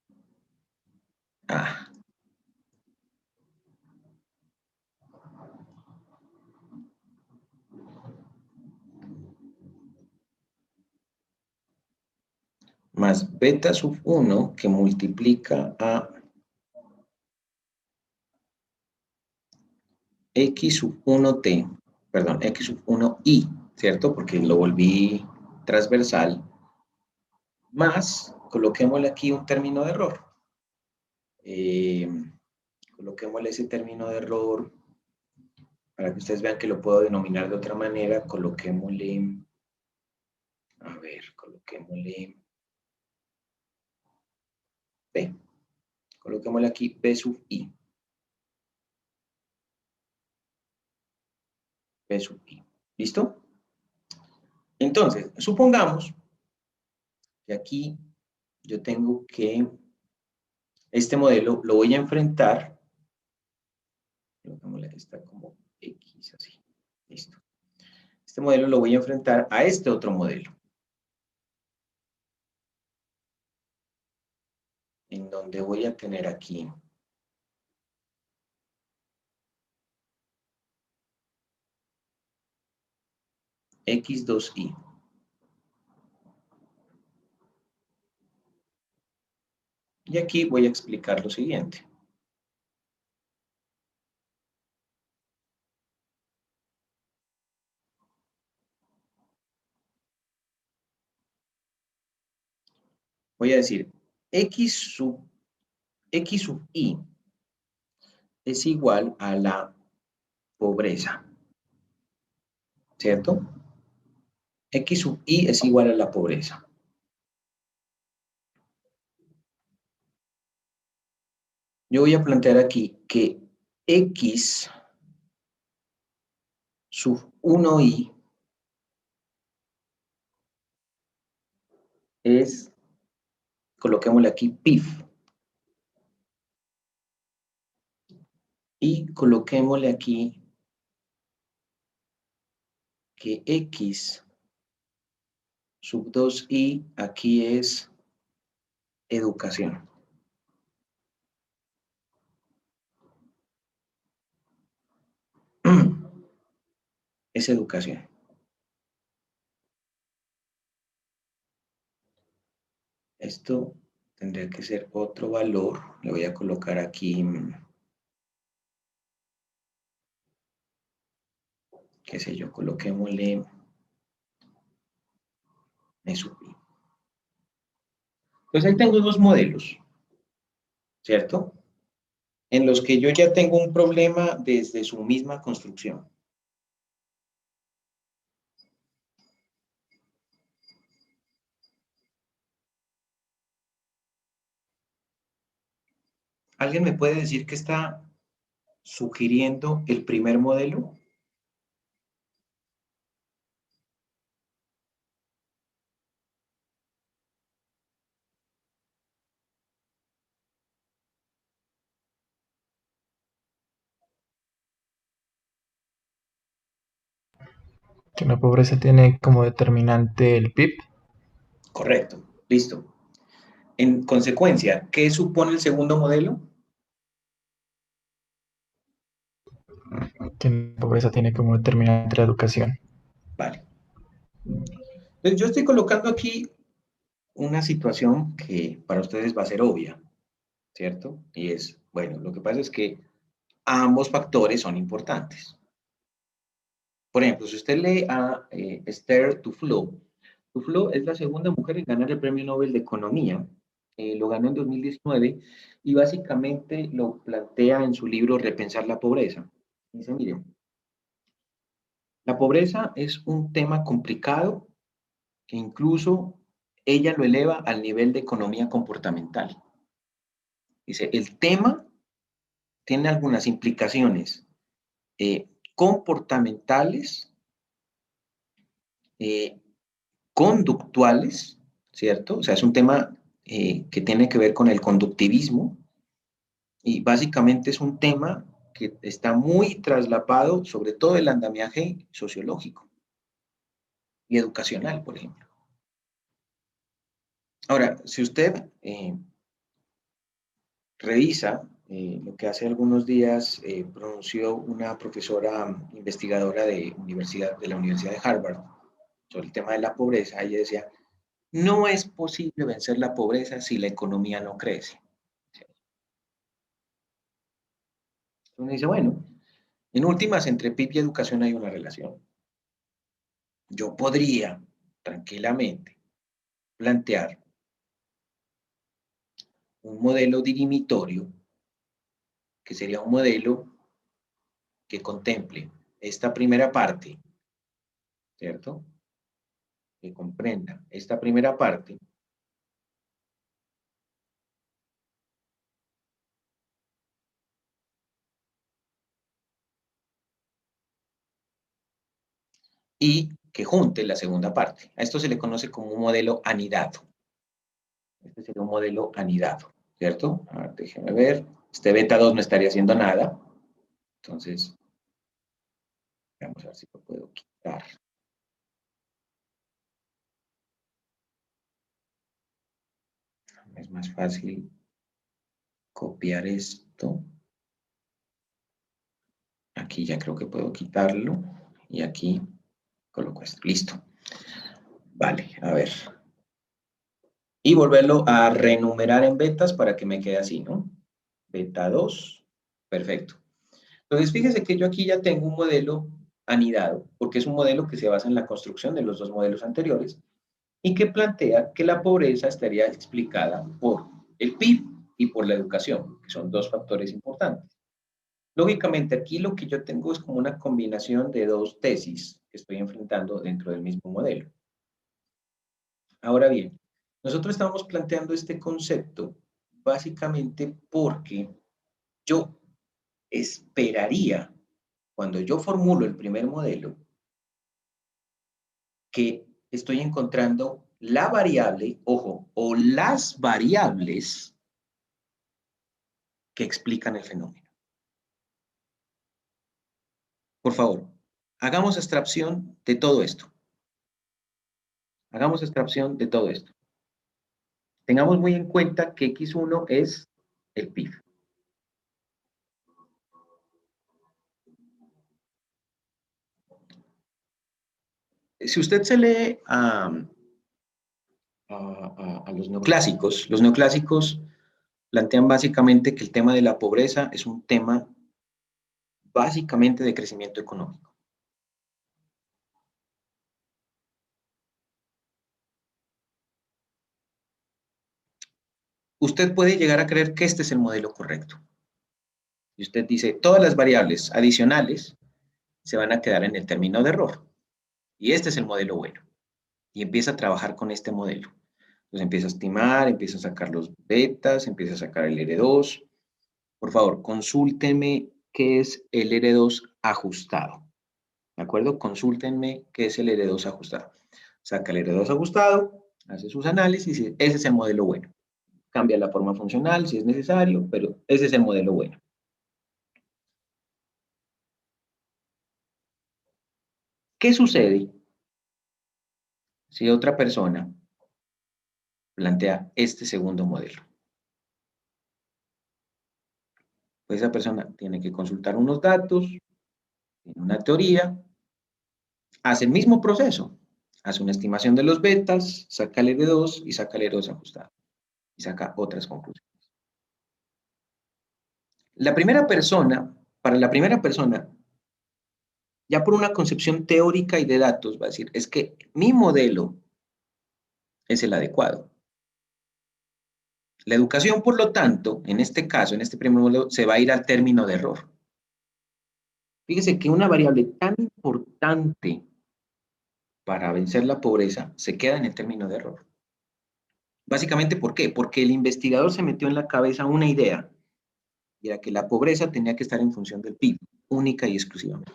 Más beta sub 1 que multiplica a x sub 1t, perdón, x sub 1i, ¿cierto? Porque lo volví transversal, más, coloquémosle aquí un término de error. Coloquémosle ese término de error para que ustedes vean que lo puedo denominar de otra manera. Coloquémosle, a ver, coloquémosle b. Coloquémosle aquí b sub i. B sub i. ¿Listo? Entonces, supongamos que aquí yo tengo que este modelo lo voy a enfrentar. Coloquémosle que está como x así. Listo. Este modelo lo voy a enfrentar a este otro modelo. En donde voy a tener aquí x2i. Y aquí voy a explicar lo siguiente. Voy a decir x sub i es igual a la pobreza, ¿cierto? X sub i es igual a la pobreza. Yo voy a plantear aquí que x sub 1i es, coloquémosle aquí pif, y coloquémosle aquí que x sub 2i aquí es educación. Es educación. Esto tendría que ser otro valor. Le voy a colocar aquí, qué sé yo, coloquémosle me subí. Pues ahí tengo dos modelos, ¿cierto? En los que yo ya tengo un problema desde su misma construcción. ¿Alguien me puede decir qué está sugiriendo el primer modelo? Que la pobreza tiene como determinante el PIB. Correcto, listo. En consecuencia, ¿qué supone el segundo modelo? Que la pobreza tiene como determinante la educación. Vale. Entonces yo estoy colocando aquí una situación que para ustedes va a ser obvia, ¿cierto? Y es, bueno, lo que pasa es que ambos factores son importantes. Por ejemplo, si usted lee a Esther Duflo, Duflo es la segunda mujer en ganar el Premio Nobel de Economía. Lo ganó en 2019 y básicamente lo plantea en su libro Repensar la pobreza. Dice, miren, la pobreza es un tema complicado que incluso ella lo eleva al nivel de economía comportamental. Dice, el tema tiene algunas implicaciones comportamentales, conductuales, ¿cierto? O sea, es un tema que tiene que ver con el conductivismo y básicamente es un tema que está muy traslapado sobre todo el andamiaje sociológico y educacional, por ejemplo. Ahora, si usted revisa lo que hace algunos días pronunció una profesora investigadora de la Universidad de Harvard sobre el tema de la pobreza, ella decía, no es posible vencer la pobreza si la economía no crece. Uno dice, bueno, en últimas, entre PIB y educación hay una relación. Yo podría tranquilamente plantear un modelo dirimitorio que sería un modelo que contemple esta primera parte, ¿cierto? Que comprenda esta primera parte y que junte la segunda parte. A esto se le conoce como un modelo anidado. Este sería un modelo anidado, ¿cierto? A ver, déjenme ver. Este beta 2 no estaría haciendo nada. Entonces, vamos a ver si lo puedo quitar. Es más fácil copiar esto. Aquí ya creo que puedo quitarlo. Y aquí coloco esto. Listo. Vale, a ver. Y volverlo a renumerar en betas para que me quede así, ¿no? Beta 2. Perfecto. Entonces, fíjese que yo aquí ya tengo un modelo anidado, porque es un modelo que se basa en la construcción de los dos modelos anteriores y que plantea que la pobreza estaría explicada por el PIB y por la educación, que son dos factores importantes. Lógicamente, aquí lo que yo tengo es como una combinación de dos tesis que estoy enfrentando dentro del mismo modelo. Ahora bien, nosotros estamos planteando este concepto básicamente porque yo esperaría, cuando yo formulo el primer modelo, que estoy encontrando la variable, ojo, o las variables que explican el fenómeno. Por favor, hagamos abstracción de todo esto. Hagamos abstracción de todo esto. Tengamos muy en cuenta que X1 es el PIB. Si usted se lee a los neoclásicos plantean básicamente que el tema de la pobreza es un tema básicamente de crecimiento económico. Usted puede llegar a creer que este es el modelo correcto. Y usted dice, todas las variables adicionales se van a quedar en el término de error. Y este es el modelo bueno. Y empieza a trabajar con este modelo. Entonces empieza a estimar, empieza a sacar los betas, empieza a sacar el R2. Por favor, consúltenme qué es el R2 ajustado. ¿De acuerdo? Consúltenme qué es el R2 ajustado. Saca el R2 ajustado, hace sus análisis y ese es el modelo bueno. Cambia la forma funcional si es necesario, pero ese es el modelo bueno. ¿Qué sucede si otra persona plantea este segundo modelo? Pues esa persona tiene que consultar unos datos, una teoría, hace el mismo proceso, hace una estimación de los betas, saca el R2 y saca el R2 ajustado y saca otras conclusiones. Para la primera persona, ya por una concepción teórica y de datos, va a decir, es que mi modelo es el adecuado. La educación, por lo tanto, en este caso, en este primer modelo, se va a ir al término de error. Fíjese que una variable tan importante para vencer la pobreza se queda en el término de error. Básicamente, ¿por qué? Porque el investigador se metió en la cabeza una idea, y era que la pobreza tenía que estar en función del PIB, única y exclusivamente.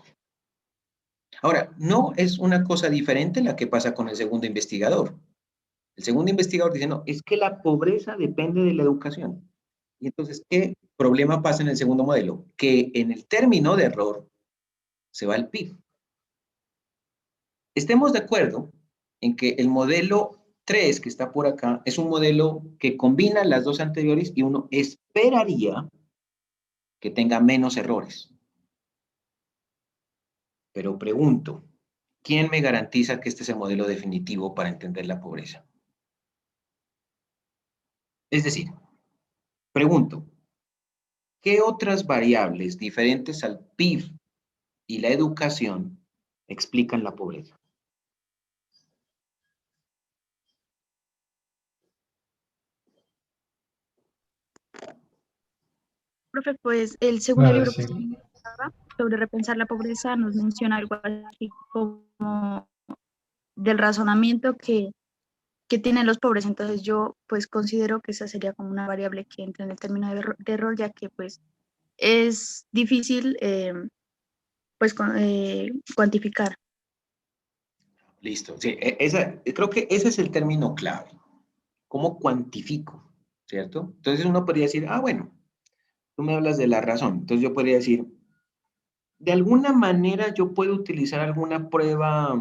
Ahora, no es una cosa diferente la que pasa con el segundo investigador. El segundo investigador dice, no, es que la pobreza depende de la educación. Y entonces, ¿qué problema pasa en el segundo modelo? Que en el término de error se va el PIB. Estemos de acuerdo en que el modelo 3, que está por acá, es un modelo que combina las dos anteriores y uno esperaría que tenga menos errores. Pero pregunto, ¿quién me garantiza que este es el modelo definitivo para entender la pobreza? Es decir, pregunto, ¿qué otras variables diferentes al PIB y la educación explican la pobreza? Profe, pues el segundo Nada, libro que sí. usted mencionaba sobre repensar la pobreza nos menciona algo así como del razonamiento que tienen los pobres. Entonces yo pues considero que esa sería como una variable que entra en el término de error, ya que pues es difícil pues cuantificar. Listo. Sí, creo que ese es el término clave. ¿Cómo cuantifico? ¿Cierto? Entonces uno podría decir, ah, bueno, tú me hablas de la razón. Entonces yo podría decir, de alguna manera yo puedo utilizar alguna prueba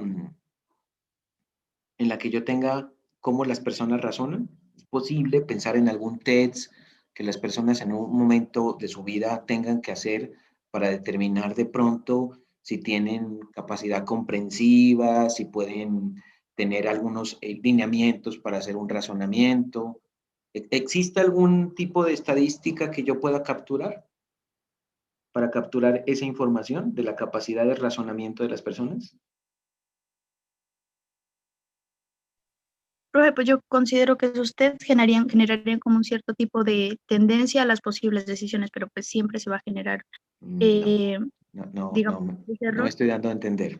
en la que yo tenga cómo las personas razonan. Es posible pensar en algún test que las personas en un momento de su vida tengan que hacer para determinar de pronto si tienen capacidad comprensiva, si pueden tener algunos lineamientos para hacer un razonamiento. ¿Existe algún tipo de estadística que yo pueda capturar para capturar esa información de la capacidad de razonamiento de las personas? Profe, pues yo considero que esos test generarían como un cierto tipo de tendencia a las posibles decisiones, pero pues siempre se va a generar, No, eh, no, no, digamos, no, ese no me error. estoy dando a entender.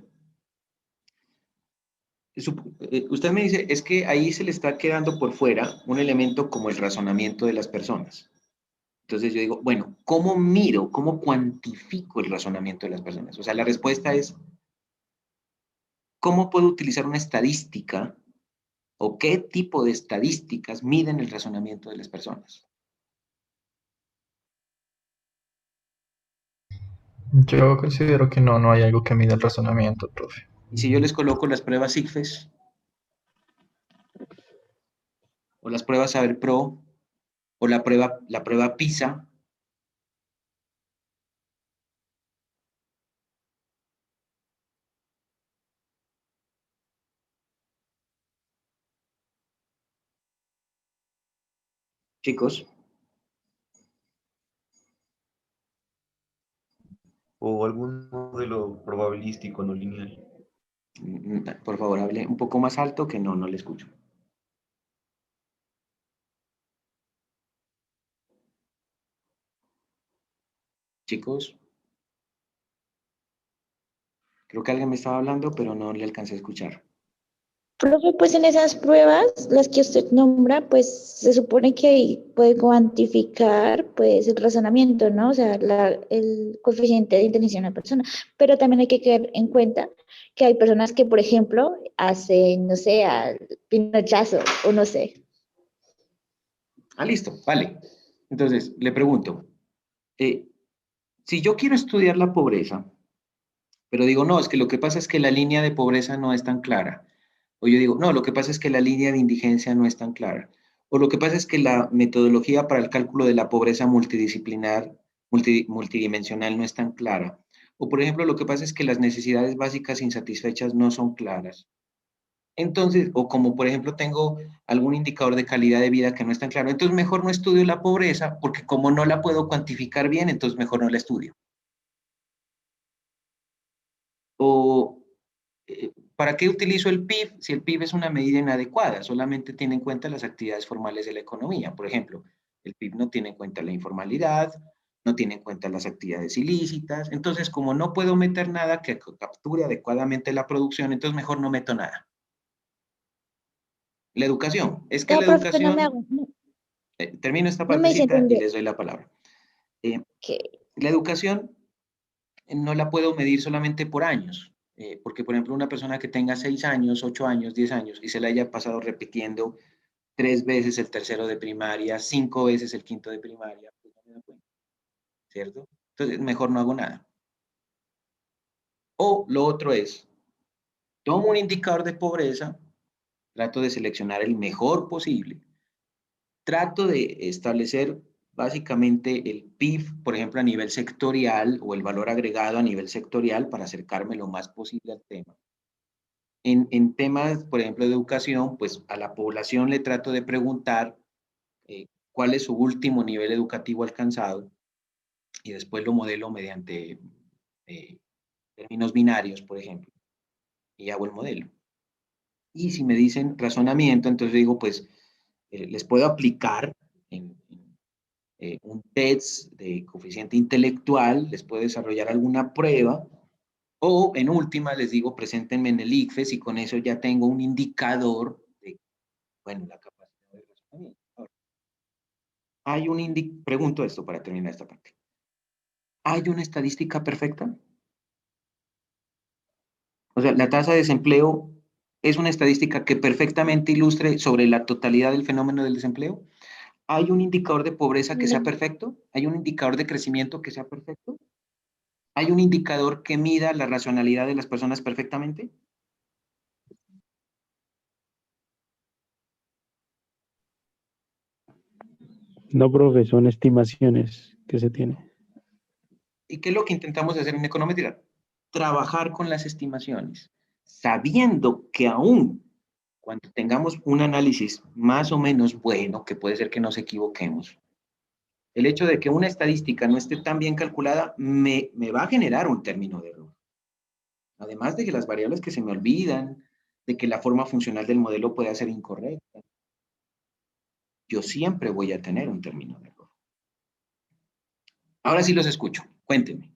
Usted me dice, es que ahí se le está quedando por fuera un elemento como el razonamiento de las personas. Entonces yo digo, bueno, ¿cómo miro, cómo cuantifico el razonamiento de las personas? O sea, la respuesta es, ¿cómo puedo utilizar una estadística o qué tipo de estadísticas miden el razonamiento de las personas? Yo considero que no hay algo que mida el razonamiento, profe. Y si yo les coloco las pruebas ICFES o las pruebas Saber Pro o la prueba PISA, chicos, O algún modelo probabilístico no lineal. por favor, hable un poco más alto que no le escucho. Chicos, creo que alguien me estaba hablando, pero no le alcancé a escuchar. Profe, pues en esas pruebas, las que usted nombra, pues se supone que ahí puede cuantificar pues el razonamiento, ¿no? O sea, el coeficiente de inteligencia de una persona. Pero también hay que tener en cuenta que hay personas que, por ejemplo, hacen, no sé, al pinochazo o no sé. Ah, listo, vale. Entonces, le pregunto, eh, si yo quiero estudiar la pobreza, pero digo, no, es que lo que pasa es que la línea de pobreza no es tan clara. O yo digo, no, lo que pasa es que la línea de indigencia no es tan clara. O lo que pasa es que la metodología para el cálculo de la pobreza multidisciplinar, multidimensional no es tan clara. O por ejemplo, lo que pasa es que las necesidades básicas insatisfechas no son claras. Entonces, o como por ejemplo tengo algún indicador de calidad de vida que no es tan claro, entonces mejor no estudio la pobreza porque como no la puedo cuantificar bien, entonces mejor no la estudio. O ¿para qué utilizo el PIB si el PIB es una medida inadecuada? Solamente tiene en cuenta las actividades formales de la economía. Por ejemplo, el PIB no tiene en cuenta la informalidad, no tiene en cuenta las actividades ilícitas. Entonces, como no puedo meter nada que capture adecuadamente la producción, entonces mejor no meto nada. La educación. Es que No, la profe, no me educación... hago, no, termino esta no me hice partecita y entender les doy la palabra. que La educación no la puedo medir solamente por años, porque por ejemplo una persona que tenga 6 años, 8 años, 10 años y se la haya pasado repitiendo 3 veces el tercero de primaria, 5 veces el quinto de primaria, pues no me da cuenta, ¿cierto? Entonces mejor no hago nada. O lo otro es, tomo un indicador de pobreza, trato de seleccionar el mejor posible, trato de establecer básicamente el PIB, por ejemplo, a nivel sectorial o el valor agregado a nivel sectorial para acercarme lo más posible al tema. En temas, por ejemplo, de educación, pues a la población le trato de preguntar cuál es su último nivel educativo alcanzado y después lo modelo mediante términos binarios, por ejemplo, y hago el modelo. Y si me dicen razonamiento, entonces digo, pues les puedo aplicar en un test de coeficiente intelectual, les puedo desarrollar alguna prueba, o en última les digo, preséntenme en el ICFES y con eso ya tengo un indicador de, bueno, la capacidad de razonamiento. Ahora, pregunto esto para terminar esta parte. ¿Hay una estadística perfecta? O sea, la tasa de desempleo es una estadística que perfectamente ilustre sobre la totalidad del fenómeno del desempleo. ¿Hay un indicador de pobreza que sea no. perfecto? ¿Hay un indicador de crecimiento que sea perfecto? ¿Hay un indicador que mida la racionalidad de las personas perfectamente? No, profe, son estimaciones que se tienen. ¿Y qué es lo que intentamos hacer en econometría? Trabajar con las estimaciones, sabiendo que aún cuando tengamos un análisis más o menos bueno, que puede ser que nos equivoquemos, el hecho de que una estadística no esté tan bien calculada me va a generar un término de error. Además de que las variables que se me olvidan, de que la forma funcional del modelo puede ser incorrecta, yo siempre voy a tener un término de error. Ahora sí los escucho, cuéntenme.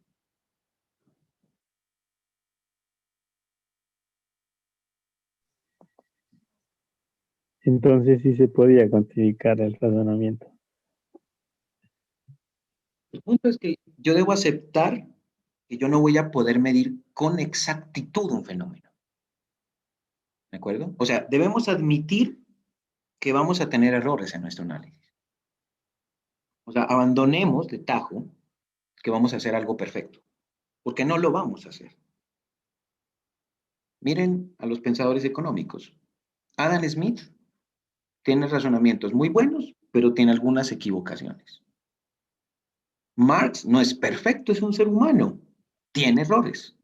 Entonces sí se podía cuantificar el razonamiento. El punto es que yo debo aceptar que yo no voy a poder medir con exactitud un fenómeno. ¿De acuerdo? O sea, debemos admitir que vamos a tener errores en nuestro análisis. O sea, abandonemos de tajo que vamos a hacer algo perfecto, porque no lo vamos a hacer. Miren a los pensadores económicos. Adam Smith tiene razonamientos muy buenos, pero tiene algunas equivocaciones. Marx no es perfecto, es un ser humano, tiene errores.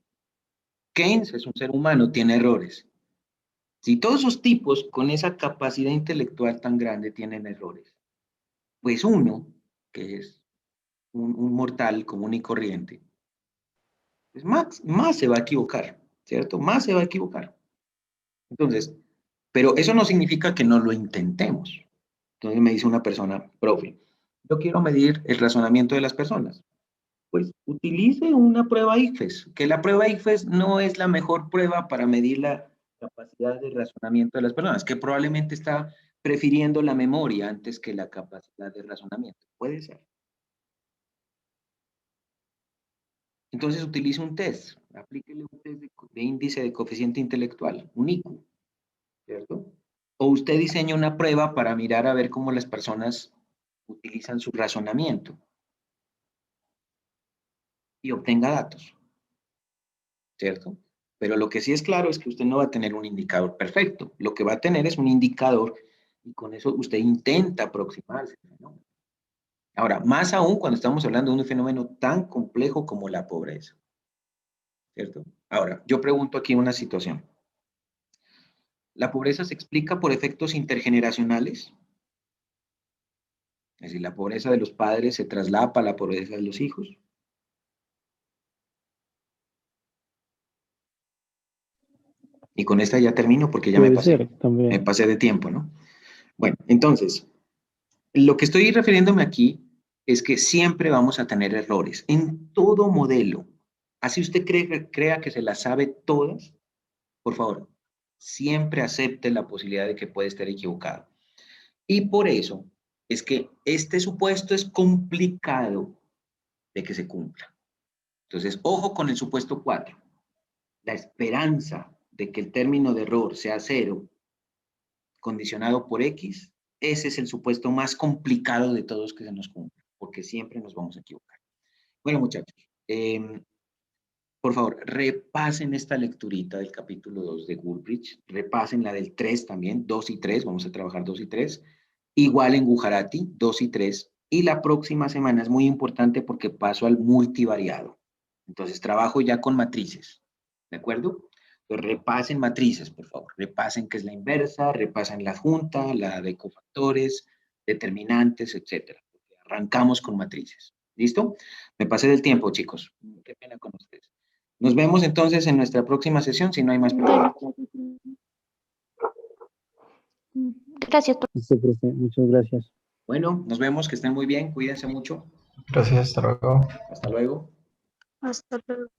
Keynes es un ser humano, tiene errores. Si todos esos tipos con esa capacidad intelectual tan grande tienen errores, pues uno, que es un mortal común y corriente, pues más se va a equivocar, ¿cierto? Más se va a equivocar. Entonces, pero eso no significa que no lo intentemos. Entonces me dice una persona, profe, yo quiero medir el razonamiento de las personas. Pues utilice una prueba ICFES, que la prueba ICFES no es la mejor prueba para medir la capacidad de razonamiento de las personas, que probablemente está prefiriendo la memoria antes que la capacidad de razonamiento. Puede ser. Entonces utilice un test, aplíquele un test de índice de coeficiente intelectual, un IQ, ¿cierto? O usted diseña una prueba para mirar a ver cómo las personas utilizan su razonamiento y obtenga datos, ¿cierto? Pero lo que sí es claro es que usted no va a tener un indicador perfecto. Lo que va a tener es un indicador y con eso usted intenta aproximarse al fenómeno. Ahora, más aún cuando estamos hablando de un fenómeno tan complejo como la pobreza, ¿cierto? Ahora, yo pregunto aquí una situación. ¿La pobreza se explica por efectos intergeneracionales? Es decir, ¿la pobreza de los padres se traslapa a la pobreza de los hijos? Y con esta ya termino porque ya Puede ser me también. pasé de tiempo, ¿no? Bueno, entonces, lo que estoy refiriéndome aquí es que siempre vamos a tener errores en todo modelo. Así usted crea que se las sabe todas, por favor, siempre acepte la posibilidad de que puede estar equivocado. Y por eso es que este supuesto es complicado de que se cumpla. Entonces, ojo con el supuesto 4. La esperanza de que el término de error sea 0 condicionado por X, ese es el supuesto más complicado de todos que se nos cumpla, porque siempre nos vamos a equivocar. Bueno, muchachos, por favor, repasen esta lecturita del capítulo 2 de Goodrich, repasen la del 3 también, 2 y 3, vamos a trabajar 2 y 3, igual en Gujarati, 2 y 3, y la próxima semana es muy importante porque paso al multivariado. Entonces, trabajo ya con matrices, ¿de acuerdo? Entonces, repasen matrices, por favor. Repasen qué es la inversa, repasen la junta, la de cofactores, determinantes, etc. Arrancamos con matrices. ¿Listo? Me pasé del tiempo, chicos. Qué pena con ustedes. Nos vemos entonces en nuestra próxima sesión, si no hay más preguntas. Gracias, profe. Listo, profe. Muchas gracias. Bueno, nos vemos, que estén muy bien, cuídense mucho. Gracias, hasta luego. Hasta luego. Hasta luego.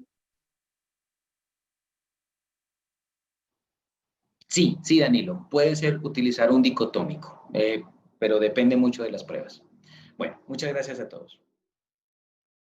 Sí, sí, Danilo, puede ser utilizar un dicotómico, pero depende mucho de las pruebas. Bueno, muchas gracias a todos.